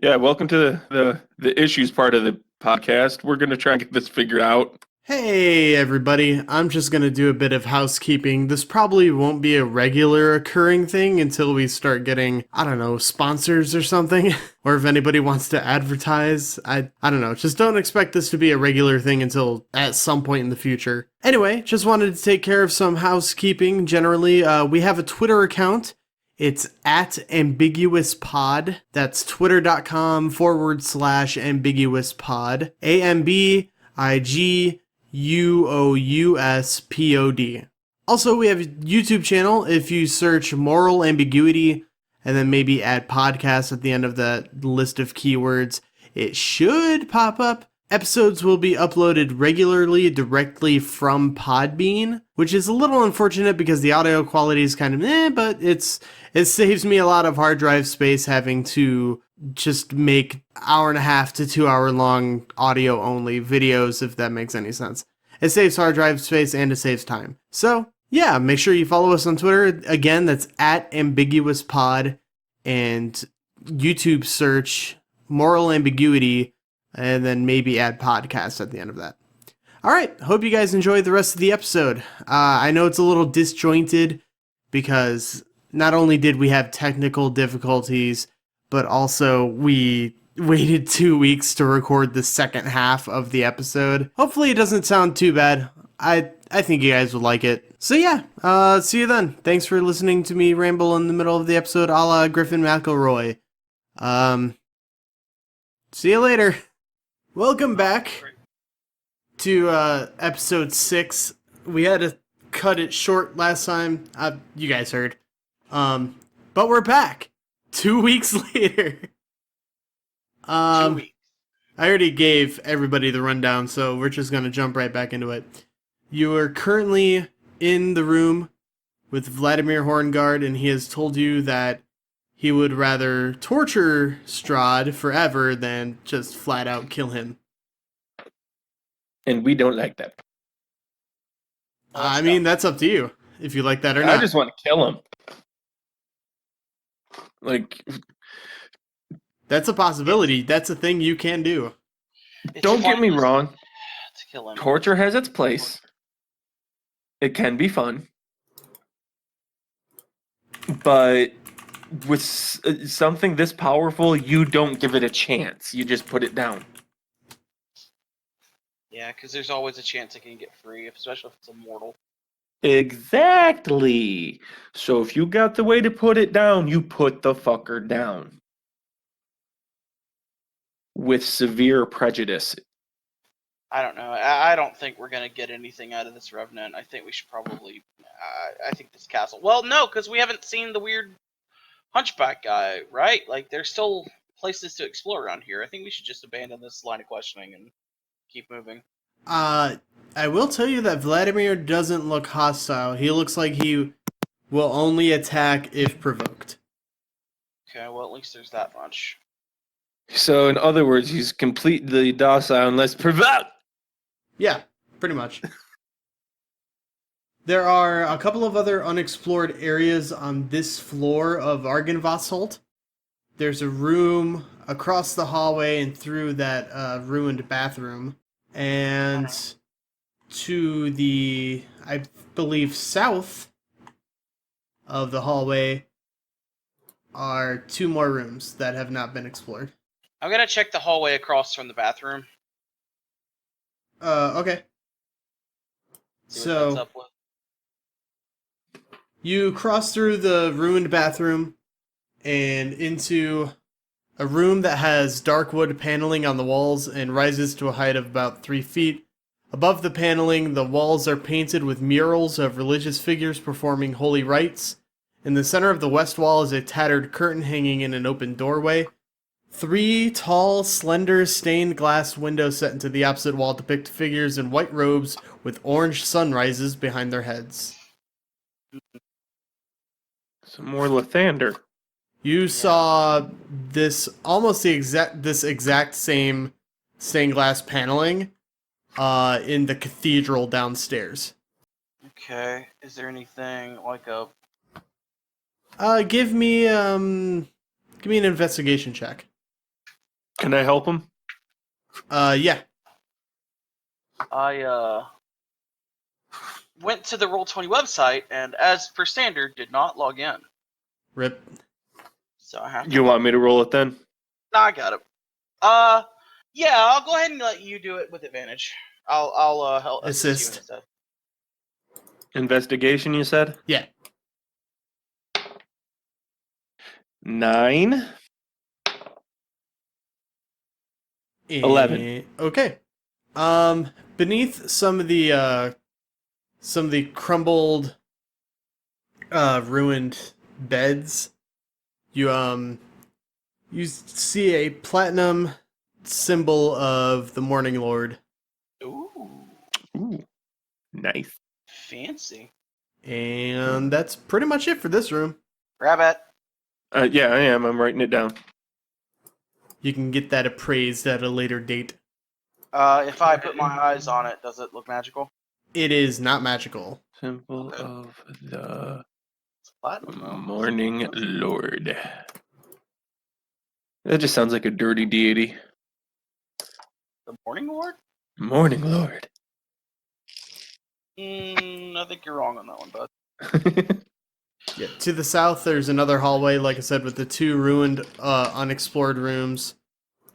Yeah, welcome to the issues part of the podcast. We're gonna try and get this figured out. Hey, everybody. I'm just going to do a bit of housekeeping. This probably won't be a regular occurring thing until we start getting, I don't know, sponsors or something. Or if anybody wants to advertise. I don't know. Just don't expect this to be a regular thing until at some point in the future. Anyway, just wanted to take care of some housekeeping generally. We have a Twitter account. It's at ambiguouspod. That's twitter.com/ambiguouspod. AMBIGUOUSPOD. Also, we have a YouTube channel. If you search Moral Ambiguity and then maybe add podcast at the end of that list of keywords, it should pop up. Episodes will be uploaded regularly directly from Podbean, which is a little unfortunate because the audio quality is kind of but it saves me a lot of hard drive space having to just make 1.5 to 2 hour long audio only videos, if that makes any sense. It saves hard drive space and it saves time. So yeah, make sure you follow us on Twitter. Again, that's at ambiguouspod, and YouTube search Moral Ambiguity and then maybe add podcast at the end of that. All right, hope you guys enjoyed the rest of the episode. I know it's a little disjointed because not only did we have technical difficulties, but also we waited 2 weeks to record the second half of the episode. Hopefully it doesn't sound too bad. I think you guys would like it. So yeah, see you then. Thanks for listening to me ramble in the middle of the episode a la Griffin McElroy. See you later. Welcome back to episode 6. We had to cut it short last time. You guys heard. But we're back 2 weeks later. 2 weeks. I already gave everybody the rundown, so we're just gonna jump right back into it. You are currently in the room with Vladimir Horngard, and he has told you that he would rather torture Strahd forever than just flat out kill him. And we don't like that. I mean, that's up to you, if you like that or not. I just want to kill him. Like, That's a possibility. That's a thing you can do. don't get me wrong. To kill him. Torture has its place. It can be fun. But with something this powerful, you don't give it a chance. You just put it down. Yeah, because there's always a chance it can get free, especially if it's immortal. Exactly. So if you got the way to put it down, you put the fucker down. With severe prejudice. I don't know. I don't think we're going to get anything out of this Revenant. I think we should probably... I think this castle... Well, no, because we haven't seen the weird hunchback guy, right? Like, there's still places to explore around here. I think we should just abandon this line of questioning and keep moving. I will tell you that Vladimir doesn't look hostile. He looks like he will only attack if provoked. Okay, well, at least there's that much. So, in other words, he's completely docile unless provoked. Yeah, pretty much. There are a couple of other unexplored areas on this floor of Argynvostholt. There's a room across the hallway and through that ruined bathroom. And to the, I believe, south of the hallway are 2 more rooms that have not been explored. I'm going to check the hallway across from the bathroom. Okay. See what that's up with. You cross through the ruined bathroom and into a room that has dark wood paneling on the walls and rises to a height of about 3 feet. Above the paneling, the walls are painted with murals of religious figures performing holy rites. In the center of the west wall is a tattered curtain hanging in an open doorway. 3 tall, slender, stained glass windows set into the opposite wall depict figures in white robes with orange sunrises behind their heads. Some more Lathander. You saw this almost this exact same stained glass paneling in the cathedral downstairs. Okay. Is there anything like a Give me an investigation check. Can I help him? Yeah. I went to the Roll20 website and, as per standard, did not log in. Rip. So I have to. You want me to roll it then? Nah, I got it. Yeah, I'll go ahead and let you do it with advantage. I'll help assist you Assist. instead. Investigation, you said? Yeah. 9. 11. Okay. Beneath some of the crumbled, ruined beds, you see a platinum symbol of the Morning Lord, Ooh, Ooh, nice. fancy. and that's pretty much it for this room. Rabbit. Yeah, I am. I'm writing it down. You can get that appraised at a later date. If I put my eyes on it, does it look magical? It is not magical. Symbol of the It's platinum, though. Morning Lord. That just sounds like a dirty deity. The Morning Lord? Morning Lord. I think you're wrong on that one, bud. Yeah, to the south, there's another hallway, like I said, with the 2 ruined, unexplored rooms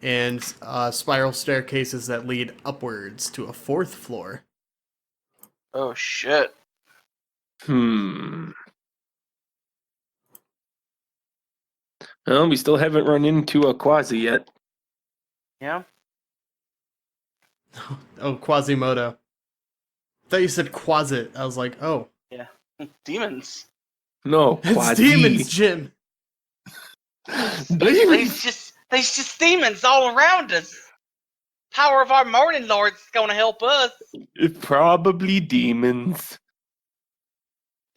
and spiral staircases that lead upwards to a 4th floor. Oh, shit. Well, we still haven't run into a Quasi yet. Yeah? Oh, Quasimodo. I thought you said Quasit. I was like, oh. Yeah. Demons. No, It's Quasi. demons, Jim! Demons. There's just demons all around us. Power of our Morning Lord's gonna help us. Probably demons.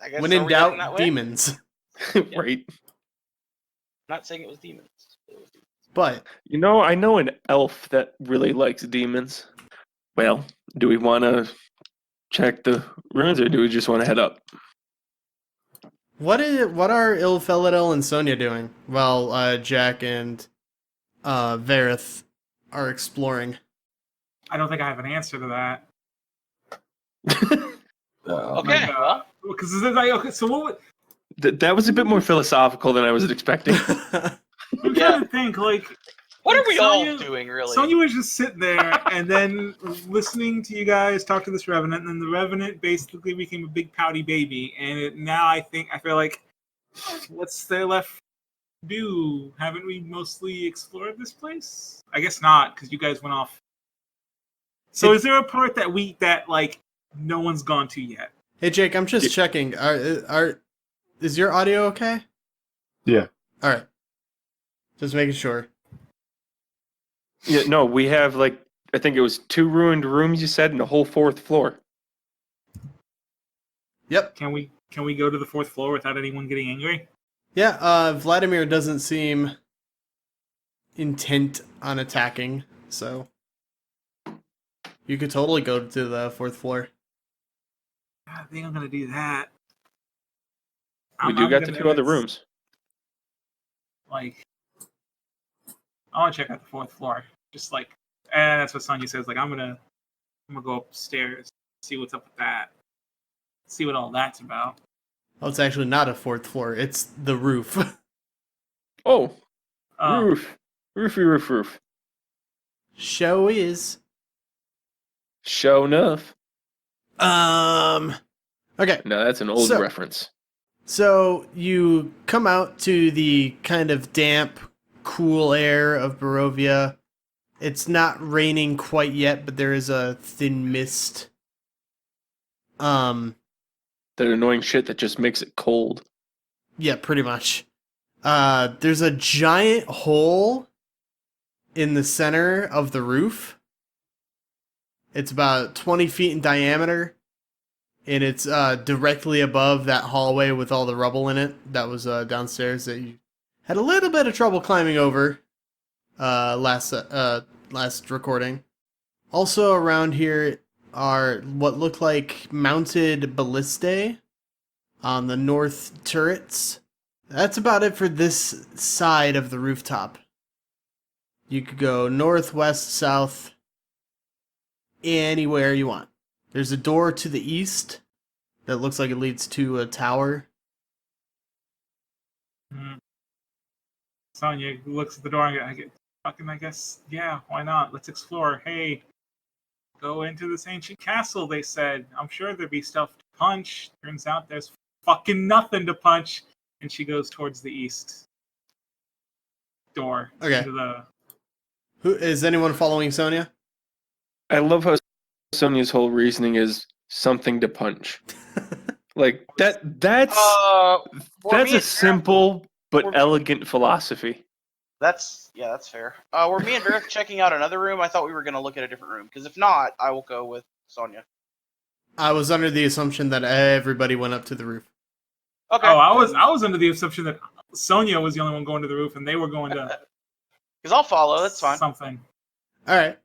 I guess When so in we're getting that doubt, way? demons. Right. I'm not saying it was demons. It was demons. But, You know, I know an elf that really likes demons. Well, do we want to check the ruins or do we just want to head up? what are Ilphelodel and Sonia doing while Jack and Varroth are exploring? I don't think I have an answer to that. Okay, well, Because okay, so what? That was a bit more philosophical than I was expecting. I'm Yeah. trying to think. Like, what are we Sonia- all doing, really? Sonia was just sitting there and then listening to you guys talk to this revenant, and then the revenant basically became a big pouty baby. And now I feel like, what's there left to do? Haven't we mostly explored this place? I guess not, because you guys went off. So is there a part that like no one's gone to yet? Hey, Jake, I'm just checking. Is your audio okay? Yeah. All right. Just making sure. Yeah, no, we have like I think it was 2 ruined rooms you said and a whole 4th floor. Yep. Can we go to the 4th floor without anyone getting angry? Yeah, Vladimir doesn't seem intent on attacking, so you could totally go to the 4th floor. I think I'm gonna do that. We I'm got the gonna- 2 other rooms. Like, I want to check out the 4th floor. Just like, and that's what Sonya says. Like, I'm gonna go upstairs, see what's up with that, see what all that's about. Oh, it's actually not a 4th floor. It's the roof. Oh, Um, roof. Roof. Show is. Show enough. Okay. No, that's an old reference. So you come out to the kind of damp, cool air of Barovia. It's not raining quite yet, but there is a thin mist. That annoying shit that just makes it cold. Yeah, pretty much. There's a giant hole in the center of the roof. It's about 20 feet in diameter, and it's directly above that hallway with all the rubble in it that was downstairs that you had a little bit of trouble climbing over last recording. Also around here are what look like mounted ballistae on the north turrets That's about it for this side of the rooftop. You could go north, west, south, anywhere you want. There's a door to the east that looks like it leads to a tower. Sonia looks at the door and I guess, yeah, why not? Let's explore. Hey, go into this ancient castle, they said. I'm sure there'd be stuff to punch. Turns out there's fucking nothing to punch. And she goes towards the east door. Okay. Into the... Who is anyone following Sonia? I love how Sonia's whole reasoning is something to punch. Like that's a simple but elegant philosophy. That's fair. Were me and Varroth checking out another room? I thought we were going to look at a different room. Because if not, I will go with Sonia. I was under the assumption that everybody went up to the roof. Okay. Oh, I was under the assumption that Sonia was the only one going to the roof, and they were going to. Because I'll follow. That's fine. Something. All right.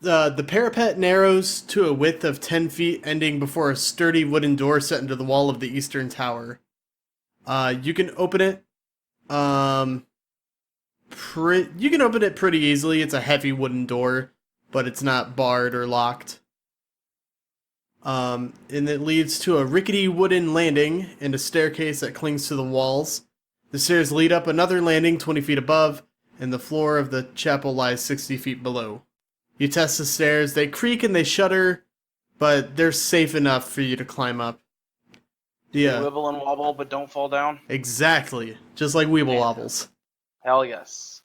The parapet narrows to a width of 10 feet, ending before a sturdy wooden door set into the wall of the eastern tower. You can open it. You can open it pretty easily. It's a heavy wooden door, but it's not barred or locked. And it leads to a rickety wooden landing and a staircase that clings to the walls. The stairs lead up another landing 20 feet above, and the floor of the chapel lies 60 feet below. You test the stairs. They creak and they shudder, but they're safe enough for you to climb up. Yeah. Wibble and wobble, but don't fall down. Exactly. Just like Weeble Wobbles. Hell yes.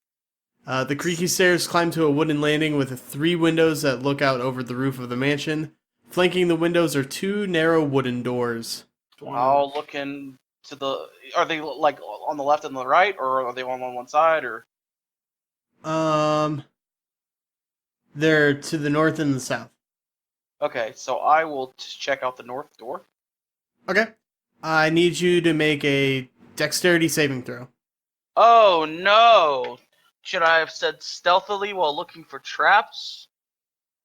The creaky stairs climb to a wooden landing with 3 windows that look out over the roof of the mansion. Flanking the windows are 2 narrow wooden doors. I'll look into the... Are they, like, on the left and the right, or are they on one side, or...? They're to the north and the south. Okay, so I will check out the north door. Okay. I need you to make a dexterity saving throw. Oh, no! Should I have said stealthily while looking for traps?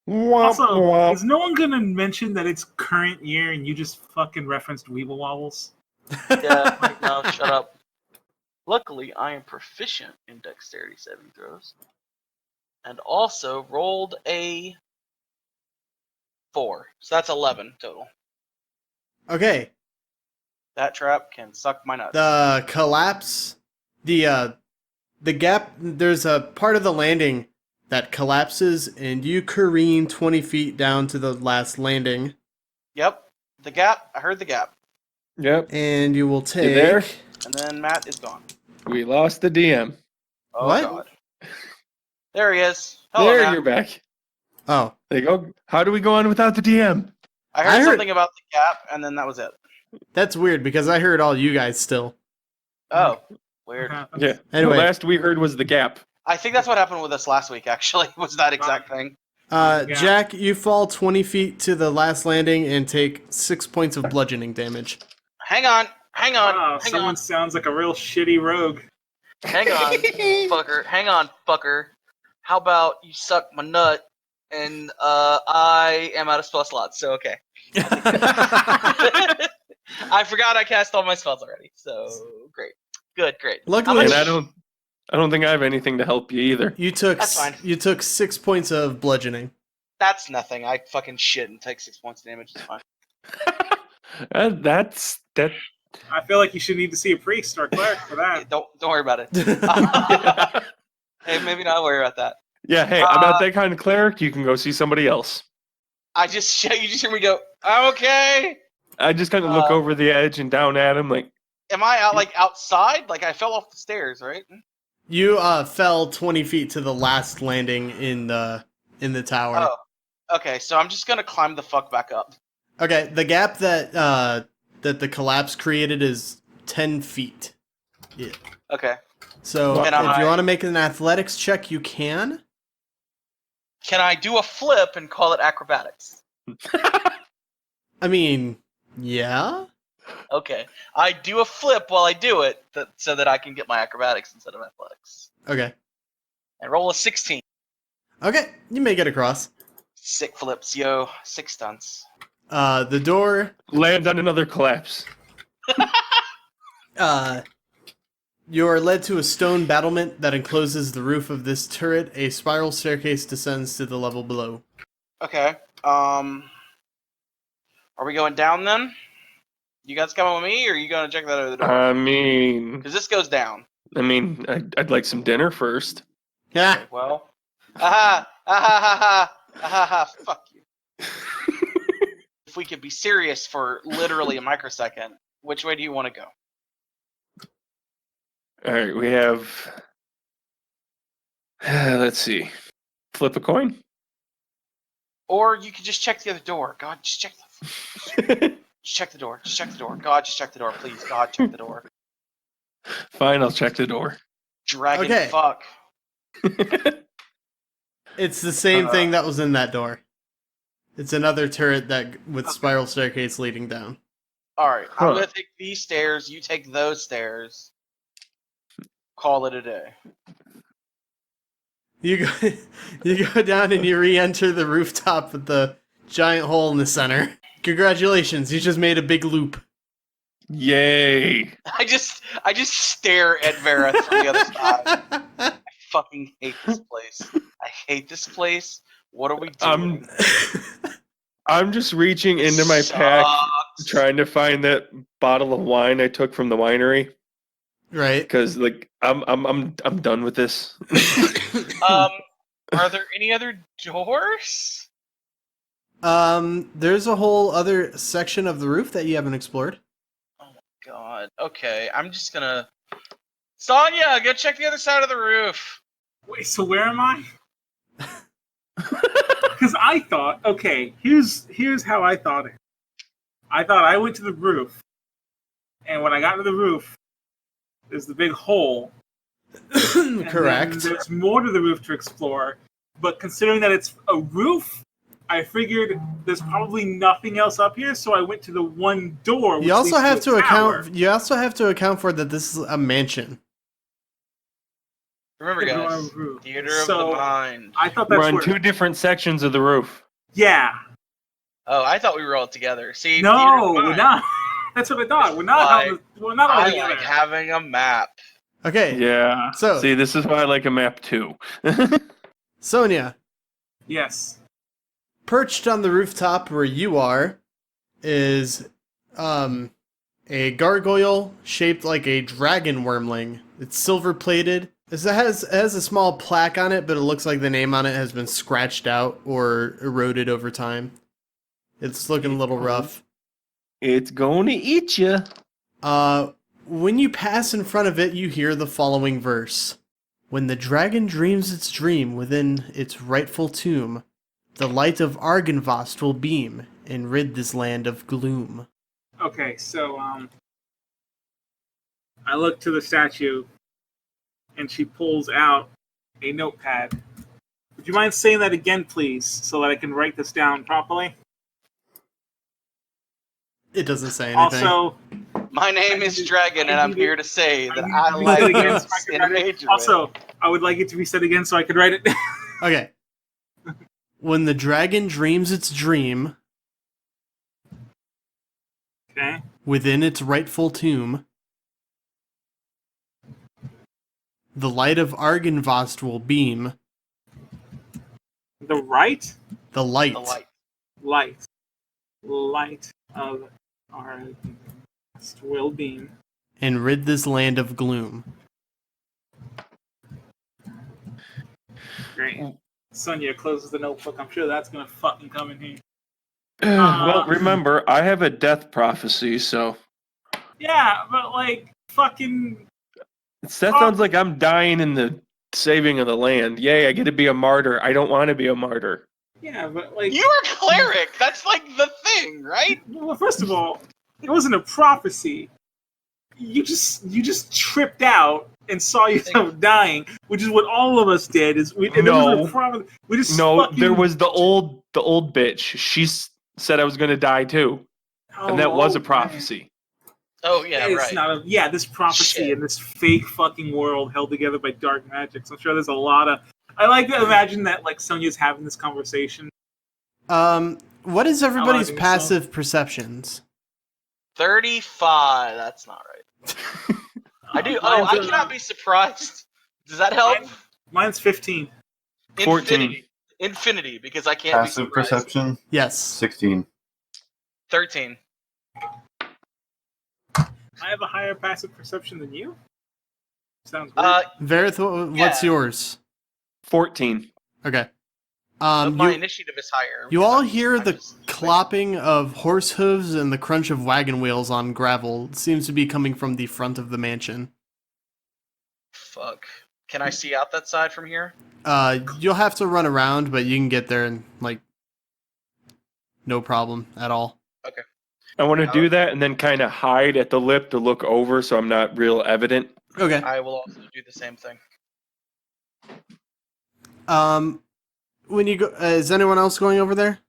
Also, is no one going to mention that it's current year and you just fucking referenced Weeble Wobbles? Yeah, no, shut up. Luckily, I am proficient in dexterity saving throws. And also rolled a 4. So that's 11 total. Okay. That trap can suck my nuts. The collapse, the gap, there's a part of the landing that collapses, and you careen 20 feet down to the last landing. Yep. The gap. I heard the gap. Yep. And you will take... You there? And then Matt is gone. We lost the DM. Oh, what? God. There he is. Hello, there, Matt. you're back. Oh. There you go. How do we go on without the DM? I heard something about the gap, and then that was it. That's weird, because I heard all you guys still. Oh. Weird. Yeah. Anyway. The last we heard was the gap. I think that's what happened with us last week, actually, was that exact thing. Jack, you fall 20 feet to the last landing and take 6 points of bludgeoning damage. Hang on. Someone sounds like a real shitty rogue. Hang on, fucker. Hang on, fucker. How about you suck my nut, and I am out of spell slots, so okay. I forgot I cast all my spells already, so great. Good. Luckily, and I don't think I have anything to help you either. That's fine. You took 6 points of bludgeoning. That's nothing. I fucking shit and take 6 points of damage. It's fine. That's. I feel like you should need to see a priest or a cleric for that. Don't worry about it. Hey, maybe not worry about that. Yeah, hey, about that kind of cleric, you can go see somebody else. You just hear me go, okay. I just kind of look over the edge and down at him, like. Am I out outside? Like I fell off the stairs, right? You fell 20 feet to the last landing in the tower. Oh, okay. So I'm just gonna climb the fuck back up. Okay, the gap that the collapse created is 10 feet. Yeah. Okay. So if you want to make an athletics check, you can. Can I do a flip and call it acrobatics? I mean, yeah. Okay. I do a flip while I do it, so that I can get my acrobatics instead of athletics. Okay. And roll a 16. Okay, you make it across. Sick flips, yo. 6 stunts. The door Land on another collapse. You are led to a stone battlement that encloses the roof of this turret. A spiral staircase descends to the level below. Okay. Are we going down then? You guys coming with me, or are you going to check that over the door? I mean, Because this goes down. I'd like some dinner first. Yeah. Okay, well. Fuck you. If we could be serious for literally a microsecond, which way do you want to go? All right, we have. Let's see. Flip a coin. Or you could just check the other door. God, just check just check the door. Just check the door. God, just check the door, please. God, check the door. Fine, I'll check the door. Dragon Okay. fuck. It's the same thing that was in that door. It's another turret with spiral staircase leading down. Alright, I'm going to take these stairs. You take those stairs. Call it a day. You go down and you re-enter the rooftop with the giant hole in the center. Congratulations, you just made a big loop. Yay! I just stare at Varroth from the other side. I fucking hate this place. I hate this place. What are we doing? I'm just reaching into my pack, trying to find that bottle of wine I took from the winery. Right. Because I'm done with this. Are there any other doors? There's a whole other section of the roof that you haven't explored. Oh my god. Okay, I'm just gonna. Sonia, go check the other side of the roof. Wait, so where am I? Because I thought, okay, here's how I thought it. I thought I went to the roof, and when I got to the roof, there's the big hole. Correct. There's more to the roof to explore, but considering that it's a roof, I figured there's probably nothing else up here, so I went to the one door. Which You also leads have to to a tower. account. You also have to account for that this is a mansion. Remember, guys, theater of the mind. I thought that's We're on where, two different sections of the roof. Yeah. Oh, I thought we were all together. See, No, theater of the we're mind. not. That's what I thought. We're not. We're not all I together. like having a map. Okay. Yeah. So- see, this is why I like a map too. Sonia, Yes. perched on the rooftop where you are, is a gargoyle shaped like a dragon wormling. It's silver plated. It has a small plaque on it, but it looks like the name on it has been scratched out or eroded over time. It's looking a little rough. It's going to eat you. When you pass in front of it, you hear the following verse. When the dragon dreams its dream within its rightful tomb, the light of Argynvostholt will beam and rid this land of gloom. Okay, so I look to the statue, and she pulls out a notepad. Would you mind saying that again, please, so that I can write this down properly? It doesn't say anything. Also, My name is Dragon, and I'm here to say that I need like it again this so I can in write it. major. Also, I would like it to be said again so I could write it. Okay. When the dragon dreams its dream Okay. within its rightful tomb, the light of Argynvostholt will beam. The right The light. The light. light of our will beam. And rid this land of gloom. Great. Sonia closes the notebook. I'm sure that's gonna fucking come in here. Well, remember, I have a death prophecy, so Yeah, but like fucking. that sounds like I'm dying in the saving of the land. Yay, I get to be a martyr. I don't want to be a martyr. Yeah, but like. You are cleric. That's like the thing, right? Well, first of all, it wasn't a prophecy. You just tripped out and saw yourself dying, which is what all of us did. We just No, fucking, there was the old bitch. She said I was going to die too, and that was a prophecy. Oh yeah, It's right. not this prophecy Shit. in this fake fucking world held together by dark magic. So I'm sure there's a lot of. I like to imagine that like Sonia's having this conversation. What is everybody's think so. passive perceptions? 35. That's not right. I do. Oh, I Mine's, cannot be surprised. Does that help? Mine's 15. 14. Infinity, because I can't be Passive surprised. perception, Yes. 16. 13. I have a higher passive perception than you? Sounds weird. Varroth, what's Yeah. yours? 14. Okay. But my You initiative is higher. you because all I'm hear I'm the just- clopping of horse hooves and the crunch of wagon wheels on gravel. It seems to be coming from the front of the mansion. Fuck. Can I see out that side from here? You'll have to run around, but you can get there in like no problem at all. I want to do that and then kind of hide at the lip to look over so I'm not real evident. Okay. I will also do the same thing. When you go, is anyone else going over there?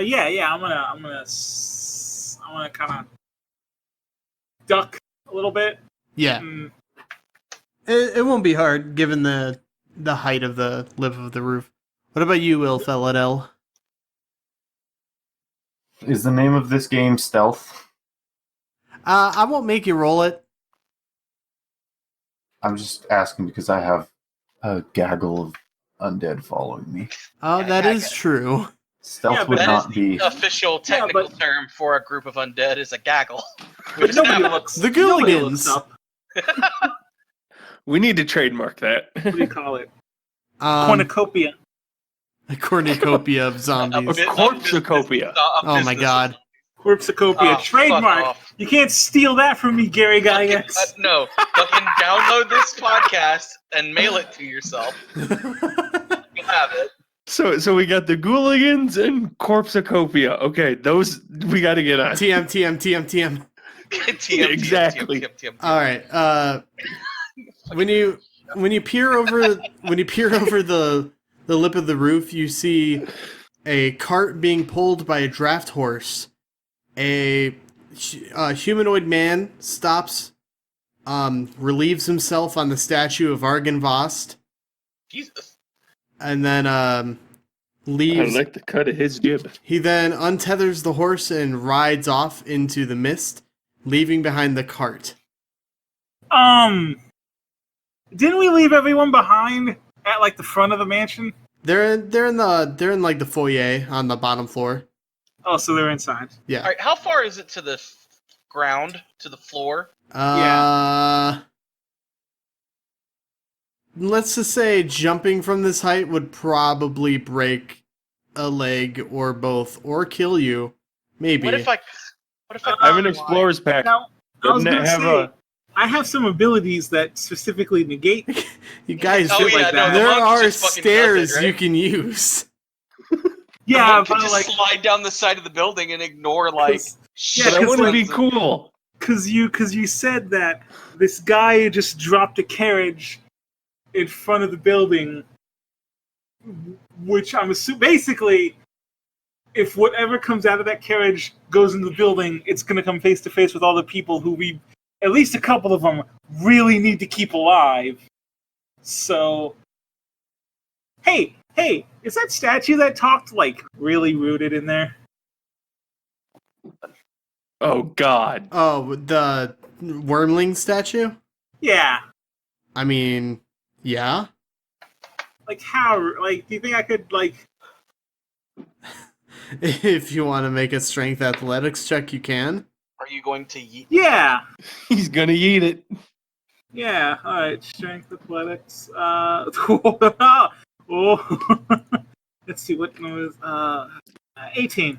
Yeah. I'm gonna kind of duck a little bit. Yeah. Mm, It won't be hard given the height of the lip of the roof. What about you, Ilphelodel? Is the name of this game Stealth? I won't make you roll it. I'm just asking because I have a gaggle of undead following me. Oh, Yeah, that yeah, is yeah. true. Stealth Yeah, but would That not is be. the official technical but- term for a group of undead is a gaggle. but nobody looks. The nobody Gooligans. looks up. We need to trademark that. What do you call it? Um, Cornucopia. a cornucopia of zombies. Corpsecopia. Oh my god. Corpsecopia. Oh, Trademark. fuck off. You can't steal that from me, Gary Gygax. No, fucking download this podcast and mail it to yourself. You'll have it. So we got the Gooligans and Corpsecopia. Okay, those we got to get on. TM, TM, TM, TM. TM, Exactly. TM. All right. When you peer over the lip of the roof, you see a cart being pulled by a draft horse. A humanoid man stops, relieves himself on the statue of Argynvostholt, Jesus. and then leaves. I like the cut of his jib. He then untethers the horse and rides off into the mist, leaving behind the cart. Didn't we leave everyone behind at like the front of the mansion? They're in like the foyer on the bottom floor. Oh, so they're inside. Yeah. All right, how far is it to the ground, to the floor? Let's just say jumping from this height would probably break a leg or both, or kill you. Maybe. What if I I have an explorer's pack. Now, I was Doesn't it gonna have say, a- I have some abilities that specifically negate. You guys, Oh, shit yeah, like no, that. the there monk are just fucking does stairs it, right? you can use. Yeah, You could but just like, slide down the side of the building and ignore like. Yeah, But I 'cause, want to like, be cool. because you said that this guy just dropped a carriage in front of the building, which I'm assuming basically, if whatever comes out of that carriage goes in the building, it's gonna come face to face with all the people who we, at least a couple of them, really need to keep alive. So, hey, is that statue that talked like really rooted in there? Oh God. Oh, the wormling statue? Yeah. I mean, yeah. Like how? Like, do you think I could like? If you want to make a strength athletics check, you can. Are you going to yeet? Yeah. He's gonna eat it. Yeah. All right. Strength athletics. Oh. Let's see what was 18.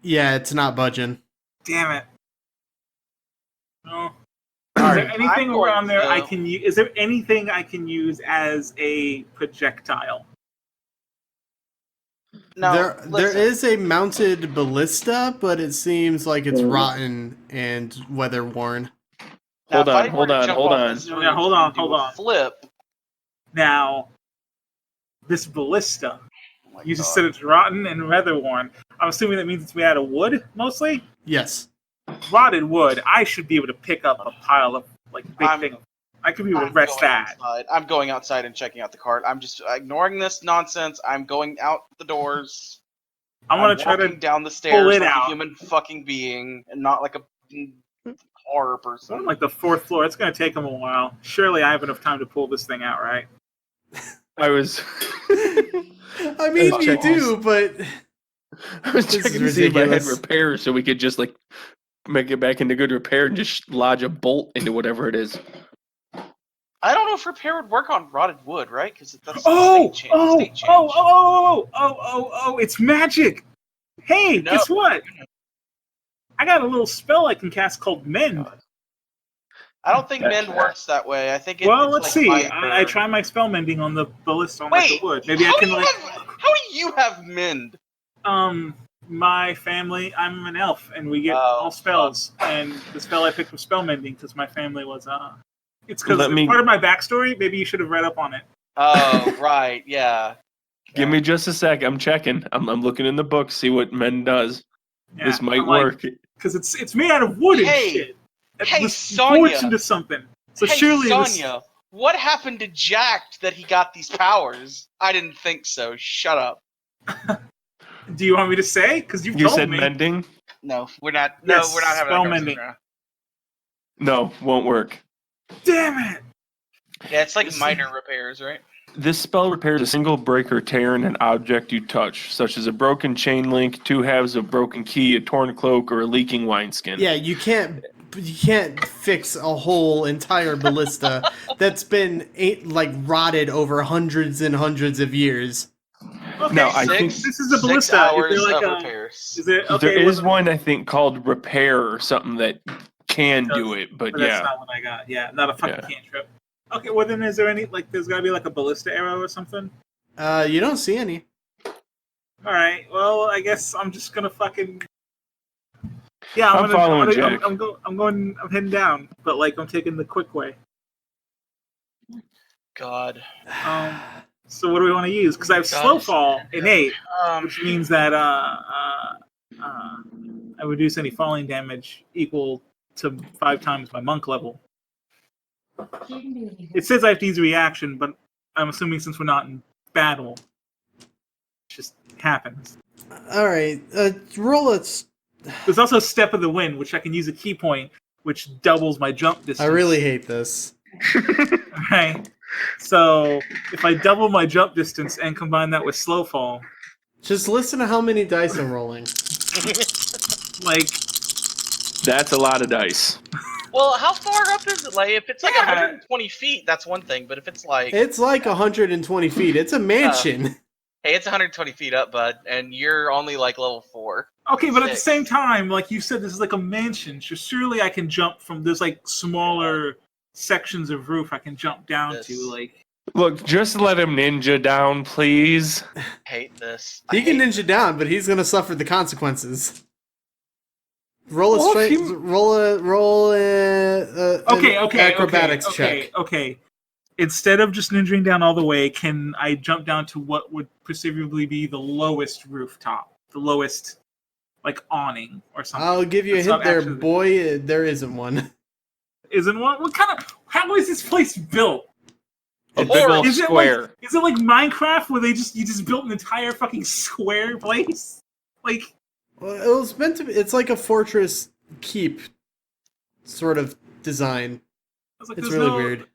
Yeah, it's not budging. Damn it. No. Is All there right. anything I'm going around there I to- can use? Is there anything I can use as a projectile? No, there listen. is a mounted ballista, but it seems like it's rotten and weather worn. Now, Hold if on, I were hold to on, jump hold off on. this Yeah, roof hold on, and do hold a on. Flip. Now, this ballista. Oh my You just God. said it's rotten and weather worn. I'm assuming that means it's made out of wood, mostly. Yes. Rotted wood. I should be able to pick up a pile of like big I'm- thing. I could be able to I'm rest going that. outside. I'm going outside and checking out the cart. I'm just ignoring this nonsense. I'm going out the doors. I'm gonna try walking to. down the stairs it like out. a human fucking being, and not like a horror So person. I'm like the 4th floor. It's going to take them a while. Surely I have enough time to pull this thing out, right? I was. I mean, Let's you check do, but I was This checking is to see if I had ridiculous. repairs so we could just like make it back into good repair and just lodge a bolt into whatever it is. I don't know if repair would work on rotted wood, right? Because that's Oh, state oh, change. it's magic. Hey, No. guess what? I got a little spell I can cast called Mend. God. I don't think mend works that way. I think Well, it's let's like see. minor. I try my spell mending on the ballista on Wait, the wood. Maybe I can how do you have mend? my family. I'm an elf, and we get Oh, all spells. And the spell I picked was spell mending because my family was It's because Let me- part of my backstory. Maybe you should have read up on it. Oh, right, yeah. Give me just a sec. I'm checking. I'm looking in the book, see what men does. Yeah, This might I'm like, work. because it's made out of wood and Hey, shit. It hey, was Sonia. forged into something. So hey, surely Sonia, what happened to Jack that he got these powers? I didn't think so. Shut up. Do you want me to say? Because you've You told said me. mending? No, we're not. Yes, No, we're not having spell that mending. conversation. No, won't work. Damn it! Yeah, it's like minor repairs, right? This spell repairs a single break or tear in an object you touch, such as a broken chain link, 2 halves of broken key, a torn cloak, or a leaking wineskin. yeah, you can't fix a whole entire ballista that's been rotted over hundreds and hundreds of years. Okay, No, I so think this is a 6 ballista. hours Is there like of a? repairs. Is it okay? There is well, one I think called repair or something that can Does, do it, but But that's yeah. not what I got. Yeah, not a fucking Yeah. cantrip. Okay, well then, is there any there's gotta be like a ballista arrow or something? You don't see any. All right. Well, I guess I'm just gonna fucking. Yeah, I'm following Jack. I'm heading down, but I'm taking the quick way. God. So what do we want to use? Because I have God, slow fall innate, Um, which means that I reduce any falling damage equal to 5 times my monk level. It says I have to use a reaction, but I'm assuming since we're not in battle, it just happens. All right, roll a. There's also Step of the Wind, which I can use a key point, which doubles my jump distance. I really hate this. Right. So if I double my jump distance and combine that with slow fall, Just listen to how many dice I'm rolling. That's a lot of dice. well, how far up is it? Like, if it's like Yeah. 120 feet, that's one thing. But if it's like, It's like 120 feet. It's a mansion. hey, it's 120 feet up, bud, and you're only like level 4. okay, but at the 6. same time, like you said, this is like a mansion. So surely I can jump from there's smaller sections of roof I can jump down This. to. Look, just let him ninja down, please. Hate this. He I can hate- ninja down, but he's gonna suffer the consequences. Roll a Well, if strength. he- roll an acrobatics check. Okay. Instead of just ninjaing down all the way, can I jump down to what would presumably be the lowest rooftop, the lowest awning or something? I'll give you a That's hint not there, actually- boy. There isn't one. Isn't one? What kind of? How is this place built? A big Or old Is it square. is it like Minecraft where you just built an entire fucking square place? Well, it was meant to be. It's like a fortress keep sort of design. I was like, It's there's really no- weird.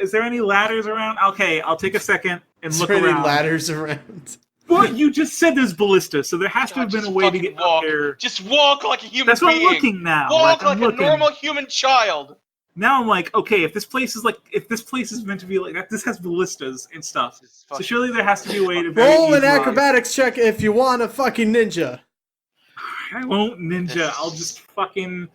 Is there any ladders around? Okay, I'll take a second and Is look there any around. ladders around? Well, you just said there's ballista, so there has to have God, been a just way to fucking get walk. up there. Just walk like a human That's what I'm being. looking now. Walk I'm like looking. a normal human child. Now I'm like, okay, if this place is meant to be like that, this has ballistas and stuff. This is So fucking- surely there has to be a way to very Roll an easily- acrobatics check if you want a fucking ninja. I won't ninja. This- I'll just fucking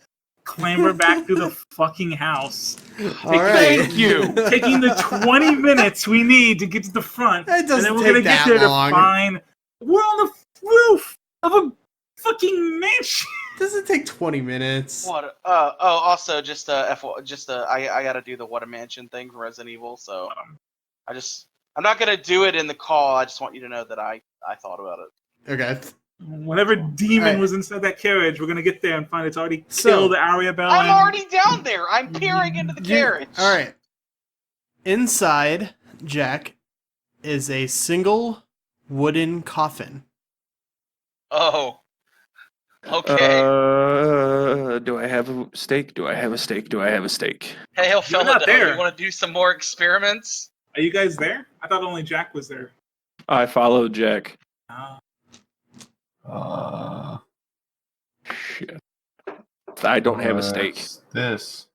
clamber back through the fucking house. All right. Thank you. Taking the 20 minutes we need to get to the front. It doesn't and then we're take gonna that get there long. to find. We're on the roof of a fucking mansion. Doesn't take 20 minutes. What? Also, I gotta do the what a mansion thing from Resident Evil. So I'm not gonna do it in the call. I just want you to know that I thought about it. Okay. Whatever demon Alright. was inside that carriage, we're gonna get there and find it's already So- killed Aria Bell. I'm already down there. I'm peering into the carriage. All right. Inside, Jack, is a single wooden coffin. Oh. Okay. Do I have a steak? Do I have a steak? Do I have a steak? Hey, You're not Ilphelodel, there. you want to do some more experiments? Are you guys there? I thought only Jack was there. I follow Jack. Oh. Shit. I don't have a steak. What's this?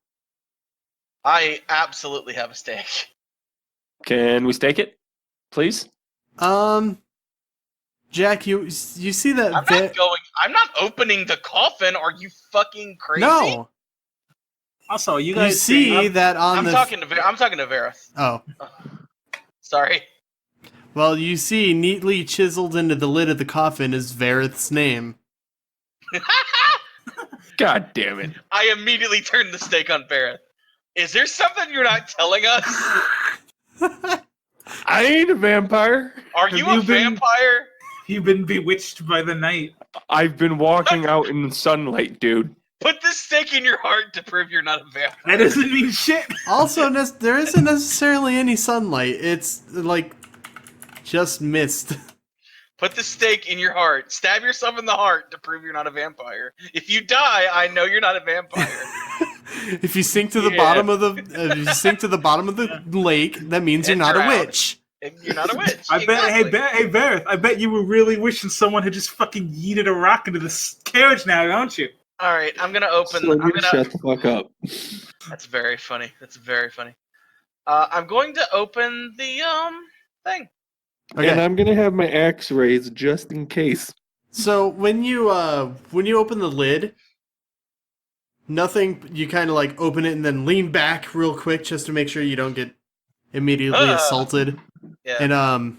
I absolutely have a steak. Can we steak it, please? Jack, you see that? I'm not opening the coffin. Are you fucking crazy? No. Also, you You guys see that on I'm the. talking to Varroth. Oh. Sorry. Well, you see, neatly chiseled into the lid of the coffin is Varroth's name. God damn it. I immediately turned the steak on Varroth. Is there something you're not telling us? I ain't a vampire. Are you Have a you been- vampire? You've been bewitched by the night. I've been walking out in the sunlight, dude. Put this steak in your heart to prove you're not a vampire. That doesn't mean shit. Also, there isn't necessarily any sunlight. It's like just mist. Put the steak in your heart. Stab yourself in the heart to prove you're not a vampire. If you die, I know you're not a vampire. If you sink to the bottom of the lake, that means you're And not drown. a witch. You're not a witch. I bet. Exactly. Hey, Vareth. I bet you were really wishing someone had just fucking yeeted a rock into this carriage now, don't you? All right, I'm gonna open. Shut the fuck up. That's very funny. That's very funny. I'm going to open the thing. Okay. And I'm gonna have my axe raised just in case. So when you open the lid, nothing. You kind of like open it and then lean back real quick just to make sure you don't get immediately assaulted. Yeah. And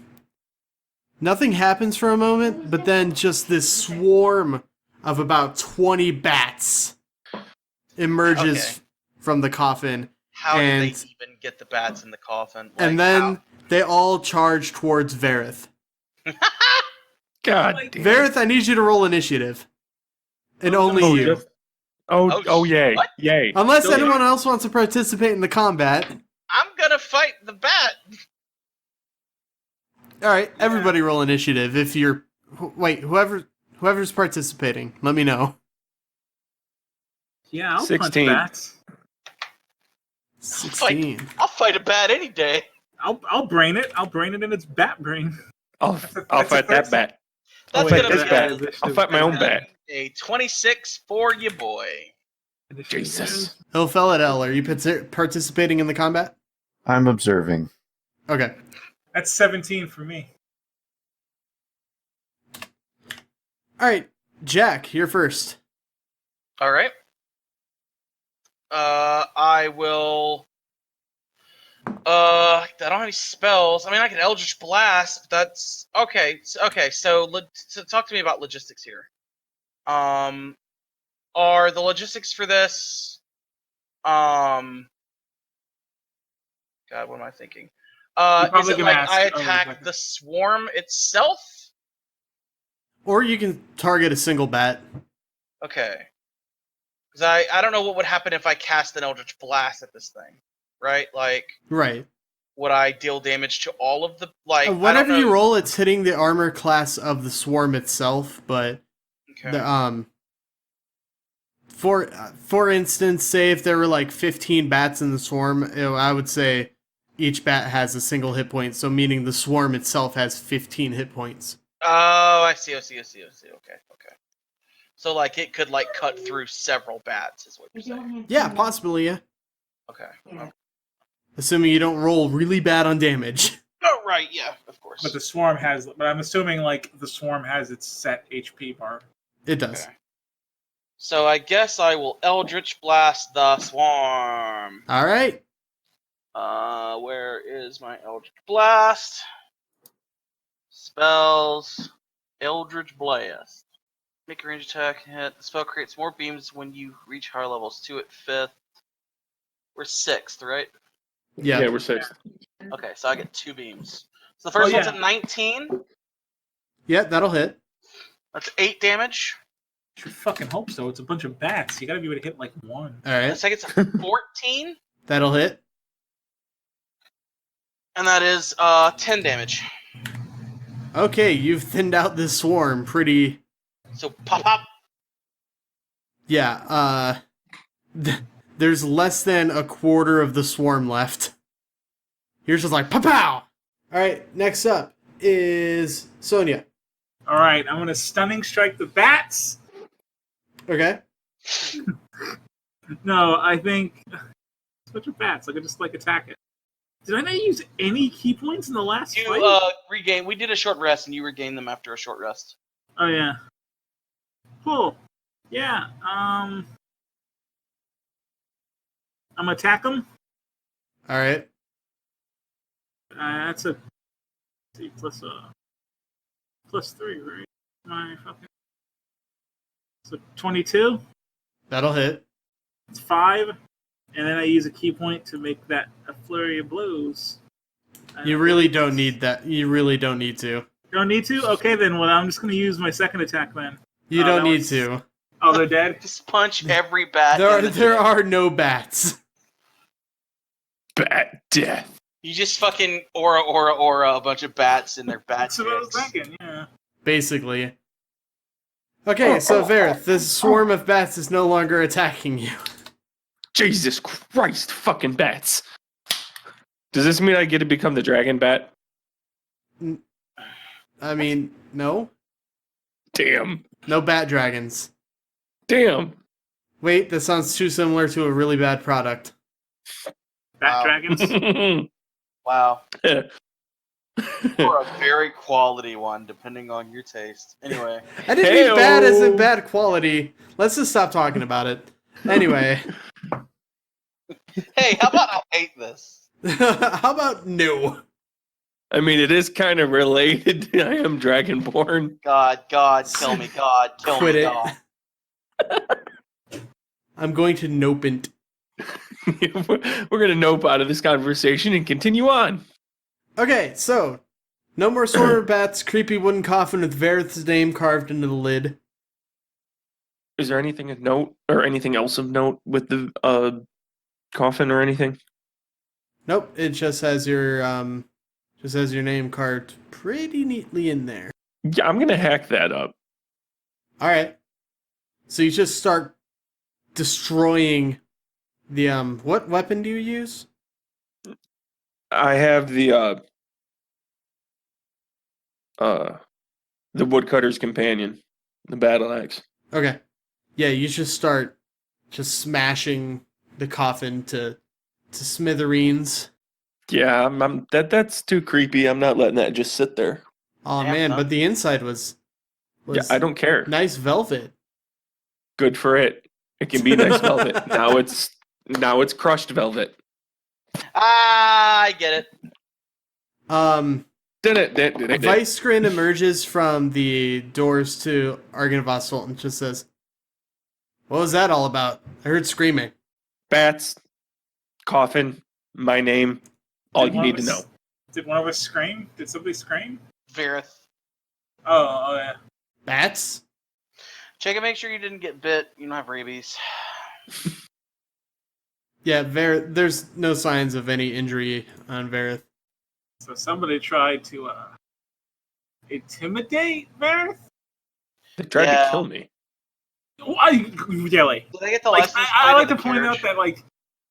nothing happens for a moment, but then just this swarm of about 20 bats emerges from the coffin, How did they and- even get the bats in the coffin? Like, and then they all charge towards Varroth. God damn. Varroth, I need you to roll initiative. And only Oh, you. just- oh, yay. what? Yay. Unless Still- anyone else wants to participate in the combat. I'm gonna fight the bat. Alright, everybody roll initiative. If you're... Wait, whoever's participating, let me know. Yeah, I'll 16. punch bats. 16. I'll fight a bat any day. I'll brain it. I'll brain it in its bat brain. I'll fight that bat. That's fight gonna this be bat. I'll fight my own bat. a 26 for you, boy. Jesus. Ilphelodel, are you participating in the combat? I'm observing. Okay. That's 17 for me. Alright, Jack, you're first. All right. I will. I don't have any spells. I mean, I can Eldritch Blast. But that's okay. So talk to me about logistics here. Are the logistics for this? God, what am I thinking? Is probably it gonna like ask- I oh, attack like- the swarm itself? Or you can target a single bat. Okay. Because I don't know what would happen if I cast an Eldritch Blast at this thing, right? Like, Right. would I deal damage to all of the like? I don't Whenever you know- roll, it's hitting the armor class of the swarm itself, but Okay. the for instance, say if there were like 15 bats in the swarm, I would say each bat has a single hit point, so meaning the swarm itself has 15 hit points. Oh, I see. Okay. So like it could like cut through several bats, is what you're saying. Yeah, possibly, yeah. Okay. Well, Assuming you don't roll really bad on damage. oh, right. Yeah. Of course. But the swarm has. But I'm assuming like the swarm has its set HP bar. It does. Okay. So I guess I will Eldritch Blast the swarm. Alright. Where is my Eldritch Blast? Spells. Eldritch Blast. Make a range attack hit. The spell creates more beams when you reach higher levels. 2 at 5th. We're 6th, right? Yeah. We're 6th. Okay, so I get 2 beams. So the first Oh, one's yeah. at 19. Yeah, that'll hit. That's 8 damage. I should fucking hope so. It's a bunch of bats. You gotta be able to hit like one. The Alright. second's at 14. That'll hit. And that is 10 damage. Okay, you've thinned out this swarm pretty... So pop. Yeah, there's less than a quarter of the swarm left. Yours is like, pow! Alright, next up is Sonia. All right, I'm gonna stunning strike the bats. Okay. No, I think it's a bunch of bats. I could just attack it. Did I not use any key points in the last You fight? regain. We did a short rest, and you regained them after a short rest. Oh yeah. Cool. Yeah. I'm gonna attack them. Alright. That's a plus 3, right? My fucking. So 22. That'll hit. It's 5, and then I use a key point to make that a flurry of blows. You really don't need that. You really don't need to. Don't need to? Okay, then. Well, I'm just gonna use my second attack then. You don't need to. Oh, they're dead. Just punch every bat. in the There dick. are no bats. Bat death. You just fucking aura a bunch of bats in their bat That's what I was dicks. thinking. Yeah. Basically. Okay, so Varroth, this swarm of bats is no longer attacking you. Jesus Christ, fucking bats. Does this mean I get to become the dragon bat? I mean, no. Damn. No bat dragons. Damn. Wait, that sounds too similar to a really bad product. Bat Wow. dragons. Wow. Or a very quality one, depending on your taste. Anyway. I didn't mean bad as in bad quality. Let's just stop talking about it. Anyway. Hey, how about I hate this? How about no? I mean, it is kind of related. I am dragonborn. God, kill me, God, kill Quit me, it. God. I'm going to nopent. We're going to nope out of this conversation and continue on. Okay, so no more swarm of bats, creepy wooden coffin with Varroth's name carved into the lid. Is there anything of note or anything else of note with the coffin or anything? Nope, it just has your name carved pretty neatly in there. Yeah, I'm going to hack that up. All right. So you just start destroying the what weapon do you use? I have the woodcutter's companion, the battle axe. Okay. Yeah, you just start just smashing the coffin to smithereens. Yeah, that's too creepy. I'm not letting that just sit there. Oh Damn, man, son. but the inside was Yeah, I don't care. nice velvet. Good for it. It can be nice velvet. Now it's crushed velvet. I get it. Vicegrin emerges from the doors to Argynvostholt and just says, "What was that all about? I heard screaming." Bats, coffin, my name, all Did you one need of to us- know. Did one of us scream? Did somebody scream? Varroth. Oh yeah. Bats? Check and make sure you didn't get bit. You don't have rabies. Yeah, there's no signs of any injury on Varroth. So somebody tried to intimidate Varroth? They tried Yeah. to kill me. Why? Really? Did I get the Like, license I plate like of to the point out carriage?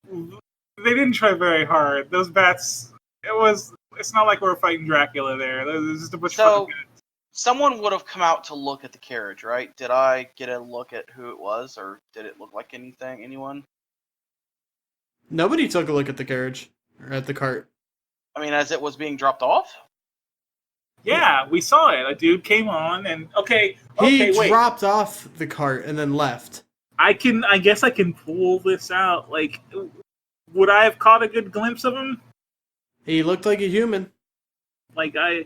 that they didn't try very hard. Those bats. It's not like we're fighting Dracula there. There's just a bunch So- of fucking bats. Someone would have come out to look at the carriage, right? Did I get a look at who it was, or did it look like anything? Anyone? Nobody took a look at the carriage or at the cart. I mean, as it was being dropped off? Yeah, we saw it. A dude came on and He wait. dropped off the cart and then left. I guess I can pull this out. Like, would I have caught a good glimpse of him? He looked like a human. Like I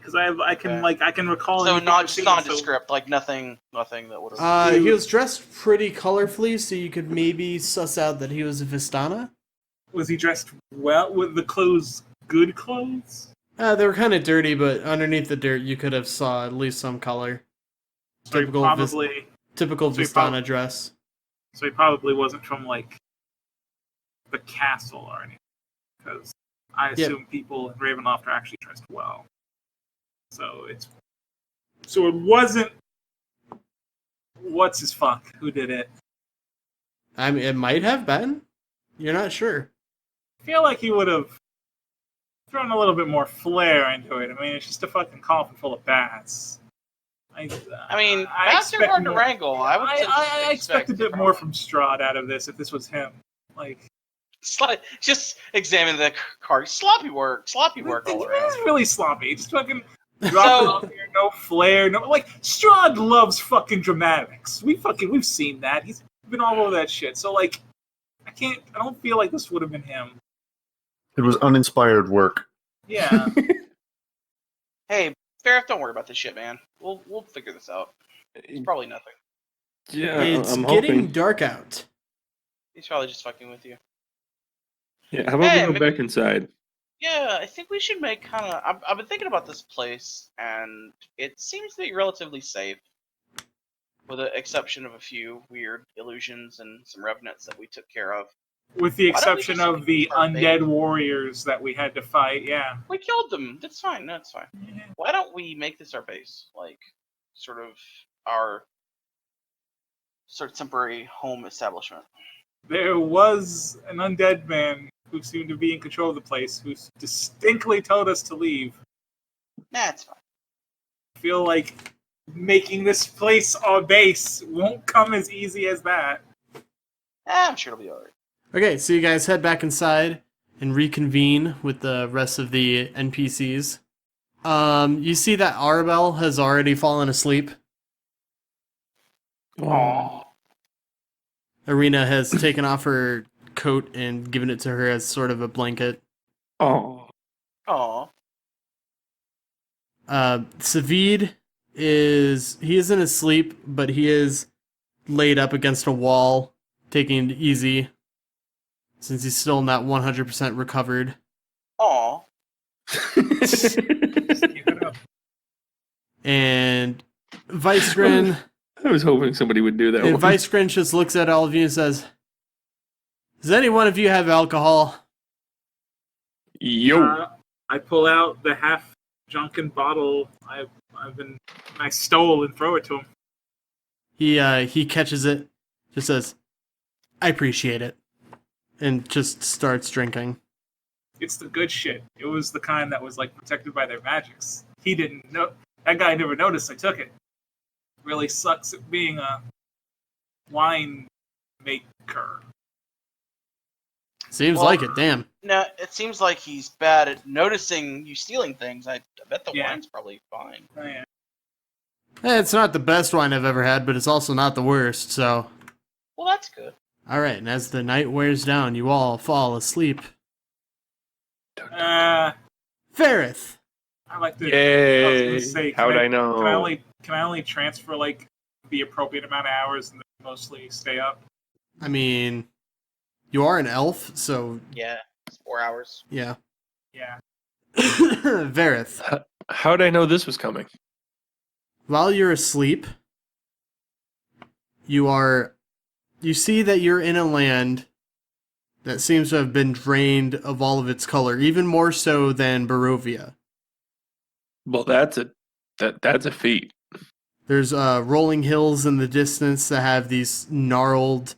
can recall. So anything not I've just seen, nondescript, like nothing that would have. He was dressed pretty colorfully, so you could maybe suss out that he was a Vistana. Was he dressed well? With the clothes good clothes? They were kind of dirty, but underneath the dirt, you could have saw at least some color. So he Typical probably Typical So he Vistana probably- dress. so he probably wasn't from like the castle or anything, because I Yeah. assume people in Ravenloft are actually dressed well. So it wasn't what's his fuck who did it. I mean, it might have been. You're not sure. I feel like he would have thrown a little bit more flair into it. I mean, it's just a fucking coffin full of bats. I mean, bats are hard to wrangle. I expect a bit more from Strahd out of this if this was him. Like, just examine the card. Sloppy work all around. It's really sloppy. Just fucking drop it off here, no flair, no like. Strahd loves fucking dramatics. We've seen that. He's been all over that shit. So like, I don't feel like this would have been him. It was uninspired work. Yeah. Hey, Varroth, don't worry about this shit, man. We'll figure this out. It's probably nothing. Yeah, It's I'm getting hoping. dark out. He's probably just fucking with you. Yeah, how about we go back inside? Yeah, I think we should make kind of. I've been thinking about this place, and it seems to be relatively safe, with the exception of a few weird illusions and some revenants that we took care of. With the Why don't we exception just of the make our undead base? warriors that we had to fight, yeah. We killed them. That's fine. That's fine. Why don't we make this our base, like sort of our sort of temporary home establishment? There was an undead man who seemed to be in control of the place who distinctly told us to leave. Nah, it's fine. I feel like making this place our base won't come as easy as that. I'm sure it'll be alright. Okay, so you guys head back inside and reconvene with the rest of the NPCs. You see that Arabelle has already fallen asleep. Aww. Arena has taken off her coat and given it to her as sort of a blanket. Oh. Aww. Savid he isn't asleep, but he is laid up against a wall, taking it easy, since he's still not 100% recovered. Aww. Just keep it up. And Vicegrin, I was hoping somebody would do that. and one. Vicegrin just looks at all of you and says, "Does any one of you have alcohol?" Yo. I pull out the half-drunken bottle I stole and throw it to him. He catches it, just says, "I appreciate it," and just starts drinking. It's the good shit. It was the kind that was like protected by their magics. He didn't know. That guy never noticed I took it. Really sucks at being a wine maker. Seems Well, like it, damn. No, it seems like he's bad at noticing you stealing things. I bet the Yeah. wine's probably fine. Oh, yeah. It's not the best wine I've ever had, but it's also not the worst, so... Well, that's good. Alright, and as the night wears down, you all fall asleep. Varroth! I like to. Yay. I was gonna say, How'd I know? Can I only transfer like the appropriate amount of hours and then mostly stay up? I mean, you are an elf, so Yeah, it's 4 hours. yeah. Yeah. Varroth, How'd I know this was coming? while you're asleep, you see that you're in a land that seems to have been drained of all of its color, even more so than Barovia. Well, that's a feat. There's rolling hills in the distance that have these gnarled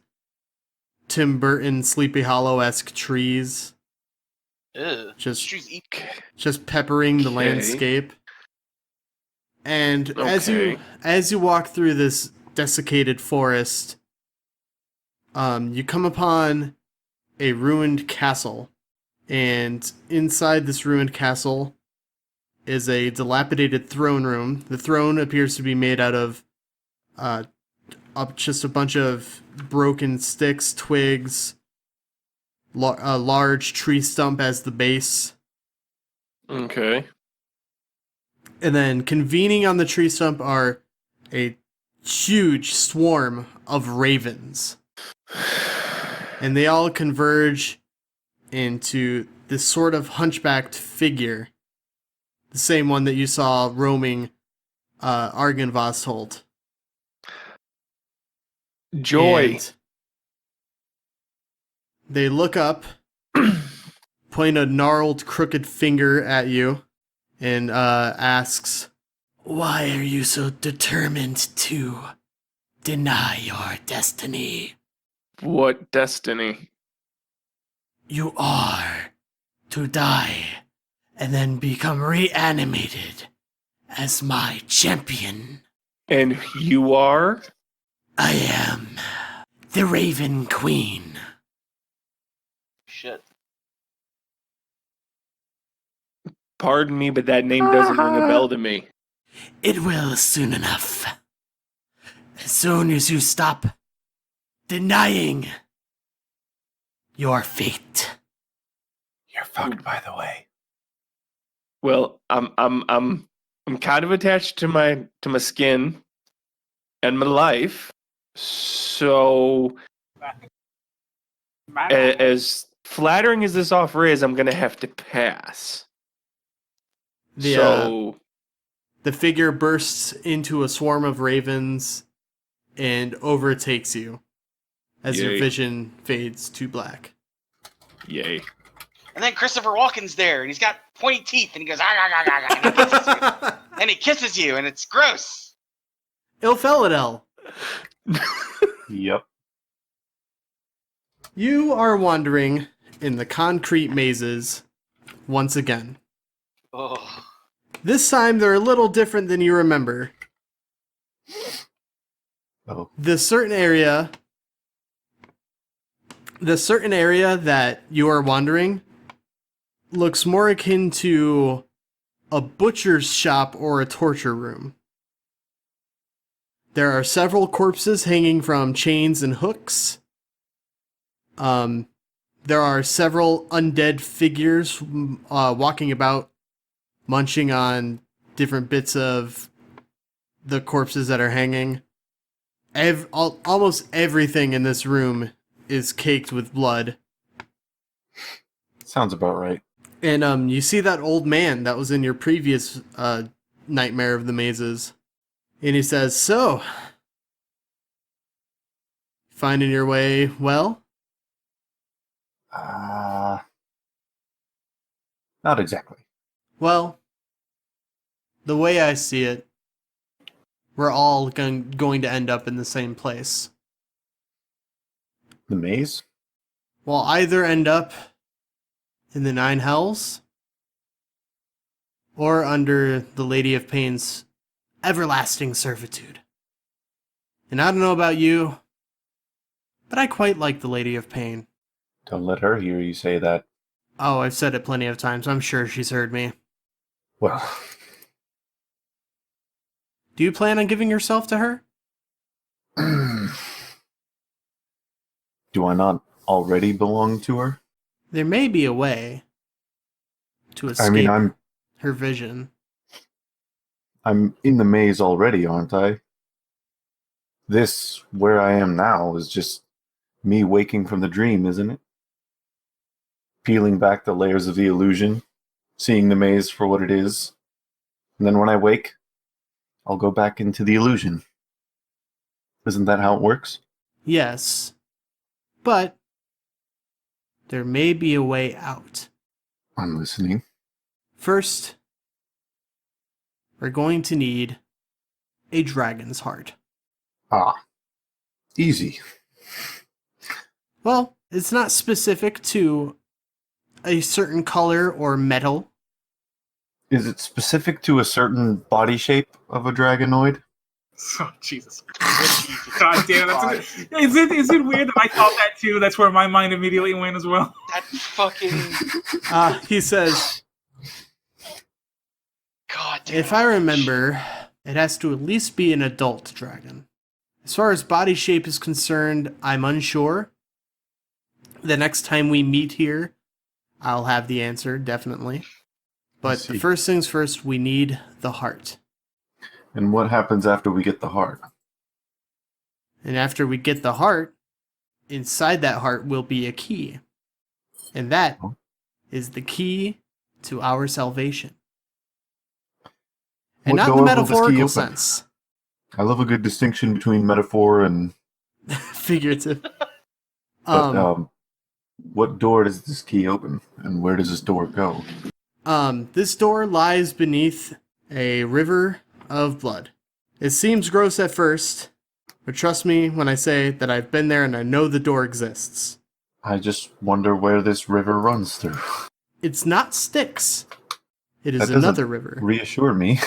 Tim Burton Sleepy Hollow-esque trees Ew. just Trees eat. just peppering the Okay. landscape. And Okay. as you walk through this desiccated forest, you come upon a ruined castle, and inside this ruined castle is a dilapidated throne room. The throne appears to be made out of just a bunch of broken sticks, twigs, a large tree stump as the base. Okay. And then convening on the tree stump are a huge swarm of ravens. And they all converge into this sort of hunchbacked figure. The same one that you saw roaming Argynvostholt. Joy. And they look up, point a gnarled, crooked finger at you, and asks, "Why are you so determined to deny your destiny?" What destiny? You are to die and then become reanimated as my champion. And you are? I am the Raven Queen. Shit. Pardon me, but that name doesn't ring a bell to me. It will soon enough. As soon as you stop denying your fate. You're fucked, by the way. Well, I'm kind of attached to my skin and my life. So as flattering as this offer is, I'm gonna have to pass. The figure bursts into a swarm of ravens and overtakes you as your Yay. vision fades to black. Yay. And then Christopher Walken's there, and he's got pointy teeth, and he goes, ah, ah, ah, ah, and he kisses you. And he kisses you, and it's gross. Ilphelodel, Yep. you are wandering in the concrete mazes once again. Oh. This time they're a little different than you remember. Oh. The certain area that you are wandering looks more akin to a butcher's shop or a torture room. There are several corpses hanging from chains and hooks. There are several undead figures walking about, munching on different bits of the corpses that are hanging. Almost everything in this room is caked with blood. Sounds about right. And you see that old man that was in your previous nightmare of the mazes. And he says, "So, finding your way well?" Not exactly. Well, the way I see it, we're all going to end up in the same place. The maze? We'll either end up in the Nine Hells or under the Lady of Pain's everlasting servitude. And I don't know about you, but I quite like the Lady of Pain. Don't let her hear you say that. Oh, I've said it plenty of times. I'm sure she's heard me. Well, Do you plan on giving yourself to her? do I not already belong to her? There may be a way to escape I mean, her vision. I'm in the maze already, aren't I? This, where I am now, is just me waking from the dream, isn't it? Peeling back the layers of the illusion, seeing the maze for what it is. And then when I wake, I'll go back into the illusion. Isn't that how it works? Yes, but there may be a way out. I'm listening. First, we're going to need a dragon's heart. Ah. Easy. Well, it's not specific to a certain color or metal. Is it specific to a certain body shape of a dragonoid? Oh, Jesus. God damn it. Is it weird that I thought that too? That's where my mind immediately went as well. That fucking... He says, God damn if I remember, it has to at least be an adult dragon. As far as body shape is concerned, I'm unsure. The next time we meet here, I'll have the answer, definitely. But the first things first, we need the heart. And what happens after we get the heart? And after we get the heart, inside that heart will be a key. And that is the key to our salvation. And What not in the door will this key metaphorical open? sense. I love a good distinction between metaphor and... Figurative. But, what door does this key open? And where does this door go? This door lies beneath a river of blood. It seems gross at first, But trust me when I say that I've been there and I know the door exists. I just wonder where this river runs through. It's not Styx. It is That doesn't another river. reassure me.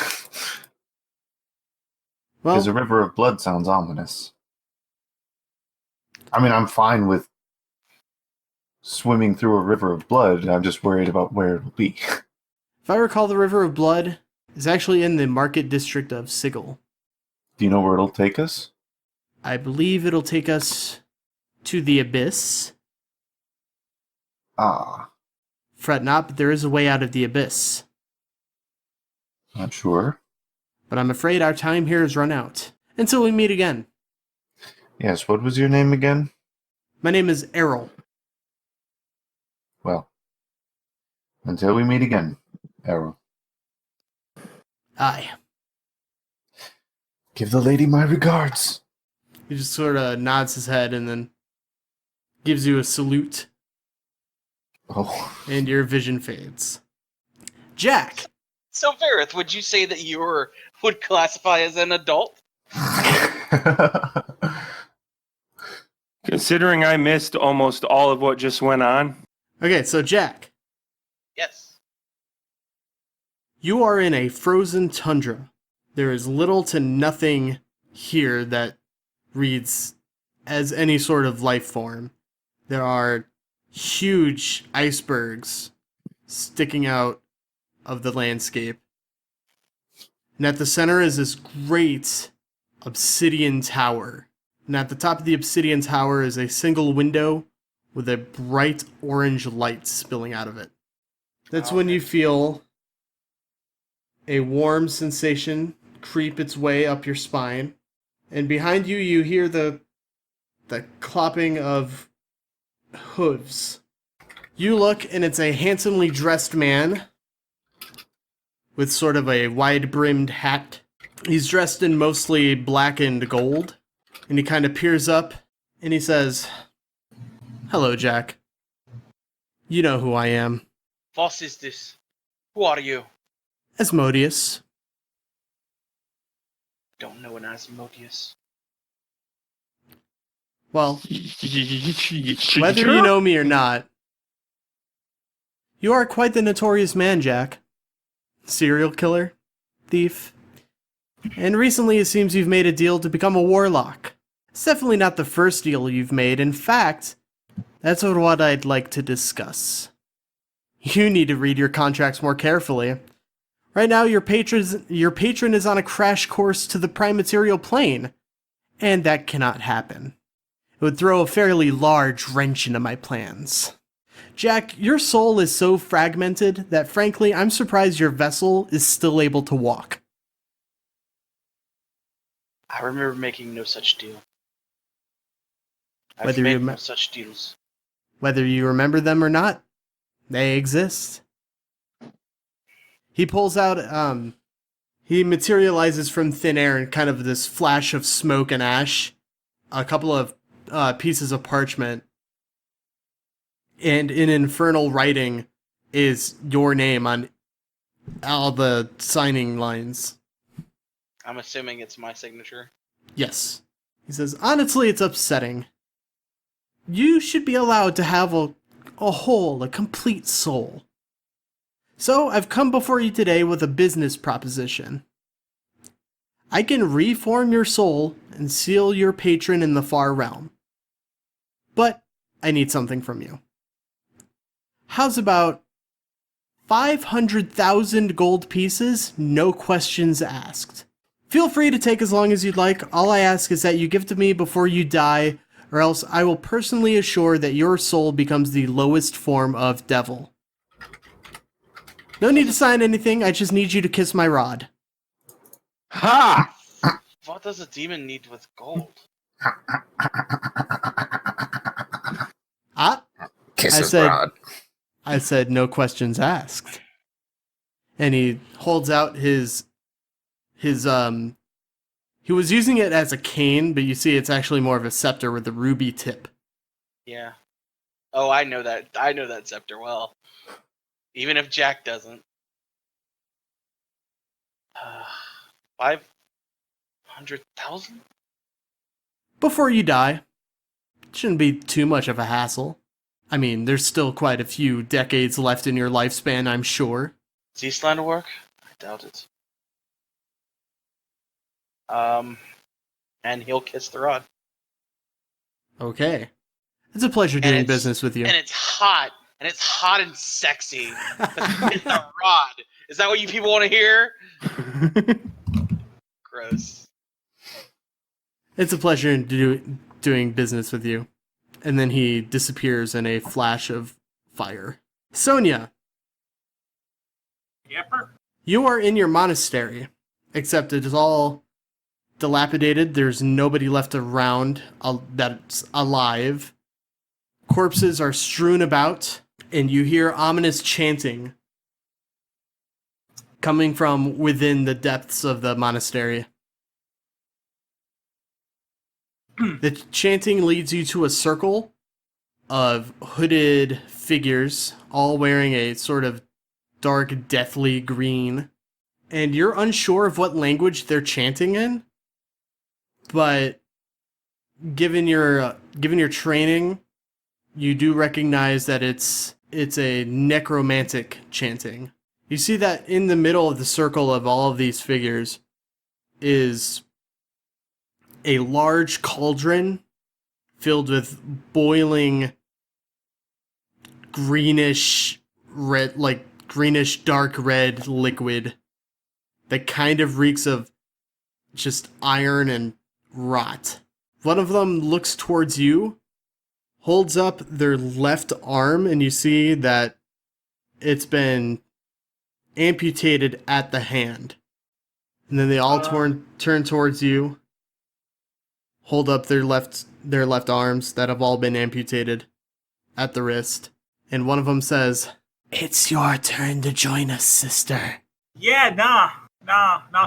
Well, Because a river of blood sounds ominous. I mean, I'm fine with swimming through a river of blood. I'm just worried about where it'll be. if I recall, the River of Blood is actually in the market district of Sigil. Do you know where it'll take us? I believe it'll take us to the Abyss. Ah, Fret not, but there is a way out of the Abyss. not sure. But I'm afraid our time here has run out. Until we meet again. Yes, what was your name again? My name is Errol. Well, until we meet again, Arrow. Aye. Give the lady my regards. He just sort of nods his head and then gives you a salute, Oh, and your vision fades. Jack! So, Varroth, would you say that you would classify as an adult? Considering I missed almost all of what just went on. Okay, so Jack, Yes. you are in a frozen tundra. There is little to nothing here that reads as any sort of life form. There are huge icebergs sticking out of the landscape. And at the center is this great obsidian tower. And at the top of the obsidian tower is a single window with a bright orange light spilling out of it. That's when you feel a warm sensation creep its way up your spine. And behind you, you hear the clopping of hooves. You look, and it's a handsomely dressed man with sort of a wide-brimmed hat. He's dressed in mostly black and gold, and he kind of peers up, and he says, "Hello, Jack. You know who I am. What is this? Who are you? Asmodeus." Don't know an Asmodeus. Well, whether you know me or not, you are quite the notorious man, Jack. Serial killer, thief, and recently it seems you've made a deal to become a warlock. It's definitely not the first deal you've made. In fact, that's what I'd like to discuss. You need to read your contracts more carefully. Right now, your patron is on a crash course to the prime material plane, and that cannot happen. It would throw a fairly large wrench into my plans. Jack, your soul is so fragmented that frankly, I'm surprised your vessel is still able to walk. I remember making no such deal. I've Whether made you no such deals. Whether you remember them or not, they exist. He pulls out, he materializes from thin air in kind of this flash of smoke and ash, a couple of pieces of parchment, and in infernal writing is your name on all the signing lines. I'm assuming it's my signature. Yes. He says, honestly, it's upsetting. You should be allowed to have a complete soul. So, I've come before you today with a business proposition. I can reform your soul and seal your patron in the far realm. But I need something from you. How's about 500,000 gold pieces, no questions asked? Feel free to take as long as you'd like. All I ask is that you give to me before you die, or else I will personally assure that your soul becomes the lowest form of devil. No need to sign anything, I just need you to kiss my rod. Ha! What does a demon need with gold? Kiss I his said- rod. I said no questions asked. And he holds out his he was using it as a cane, but you see it's actually more of a scepter with a ruby tip. Yeah. Oh, I know that. I know that scepter well. Even if Jack doesn't. 500,000? before you die. Shouldn't be too much of a hassle. I mean, there's still quite a few decades left in your lifespan, I'm sure. Does East line work? I doubt it. And he'll kiss the rod. Okay. It's a pleasure doing business with you. And it's hot. And it's hot and sexy. It's the rod. Is that what you people want to hear? Gross. It's a pleasure doing business with you. And then he disappears in a flash of fire. Sonia, Yepper. you are in your monastery, except it is all dilapidated. There's nobody left around that's alive. Corpses are strewn about, and you hear ominous chanting coming from within the depths of the monastery. The chanting leads you to a circle of hooded figures, all wearing a sort of dark, deathly green. And you're unsure of what language they're chanting in, but given your training, you do recognize that it's a necromantic chanting. You see that in the middle of the circle of all of these figures is a large cauldron filled with boiling greenish dark red liquid that kind of reeks of just iron and rot. One of them looks towards you, holds up their left arm, and you see that it's been amputated at the hand. And then they all turn towards you, hold up their left arms that have all been amputated at the wrist. And one of them says, "It's your turn to join us, sister. Yeah, nah,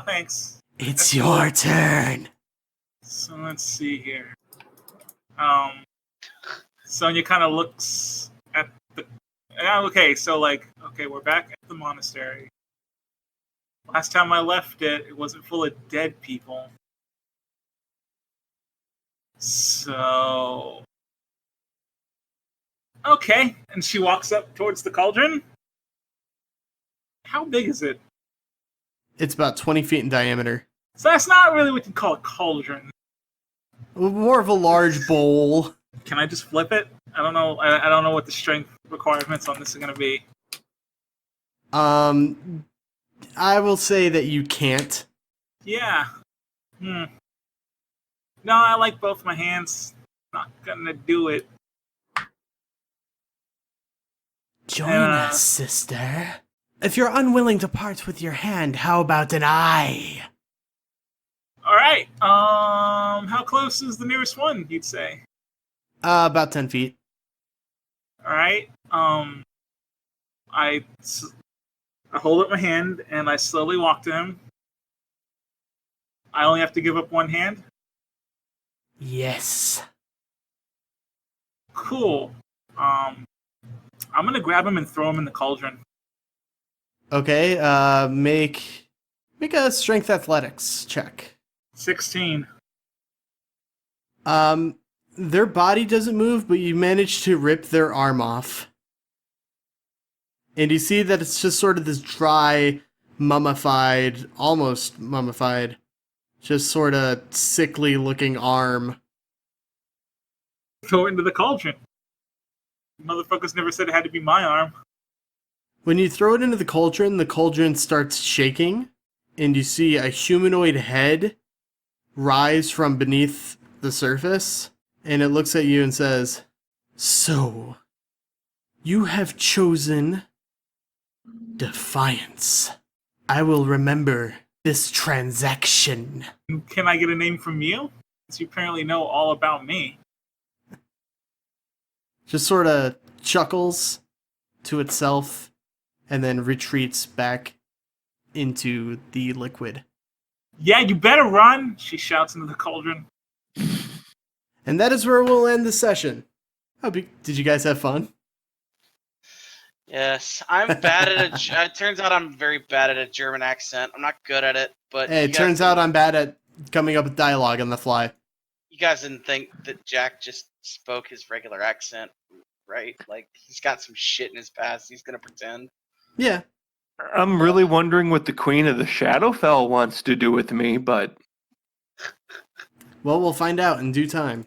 thanks. It's your turn." So let's see here. Sonia kind of looks at the. Okay, we're back at the monastery. Last time I left it, it wasn't full of dead people. So. Okay, and she walks up towards the cauldron. How big is it? It's about 20 feet in diameter. So that's not really what you'd call a cauldron. More of a large bowl. Can I just flip it? I don't know. I don't know what the strength requirements on this are going to be. I will say that you can't. Yeah. No, I like both my hands. Not gonna do it. Join us, sister. If you're unwilling to part with your hand, how about an eye? All right. How close is the nearest one? You'd say. About 10 feet. All right. I hold up my hand and I slowly walk to him. I only have to give up one hand. Yes. Cool. I'm gonna grab him and throw him in the cauldron. Okay. Make a strength athletics check. 16. Their body doesn't move, but you manage to rip their arm off. And you see that it's just sort of this dry, mummified, almost mummified, just sort of sickly looking arm. Throw it into the cauldron. Motherfuckers never said it had to be my arm. When you throw it into the cauldron starts shaking, and you see a humanoid head rise from beneath the surface, and it looks at you and says, "So, you have chosen defiance. I will remember this transaction." Can I get a name from you? Since you apparently know all about me. Just sort of chuckles to itself and then retreats back into the liquid. Yeah, you better run, she shouts into the cauldron. And that is where we'll end the session. Did you guys have fun? Yes, I'm bad at it. It turns out I'm very bad at a German accent. I'm not good at it, but Hey, it turns out I'm bad at coming up with dialogue on the fly. guys didn't think that Jack just spoke his regular accent, right? Like, he's got some shit in his past. He's gonna pretend. Yeah. I'm really wondering what the Queen of the Shadowfell wants to do with me, but Well, we'll find out in due time.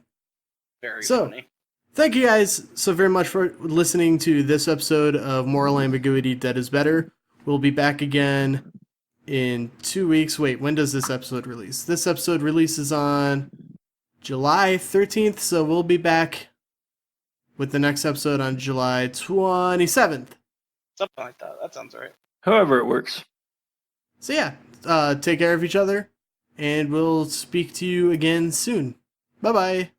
Very So- funny. Thank you guys so very much for listening to this episode of Moral Ambiguity Dead is Better. We'll be back again in 2 weeks. Wait, when does this episode release? This episode releases on July 13th, so we'll be back with the next episode on July 27th. Something like that. That sounds right. however it works. So yeah, take care of each other, and we'll speak to you again soon. Bye-bye.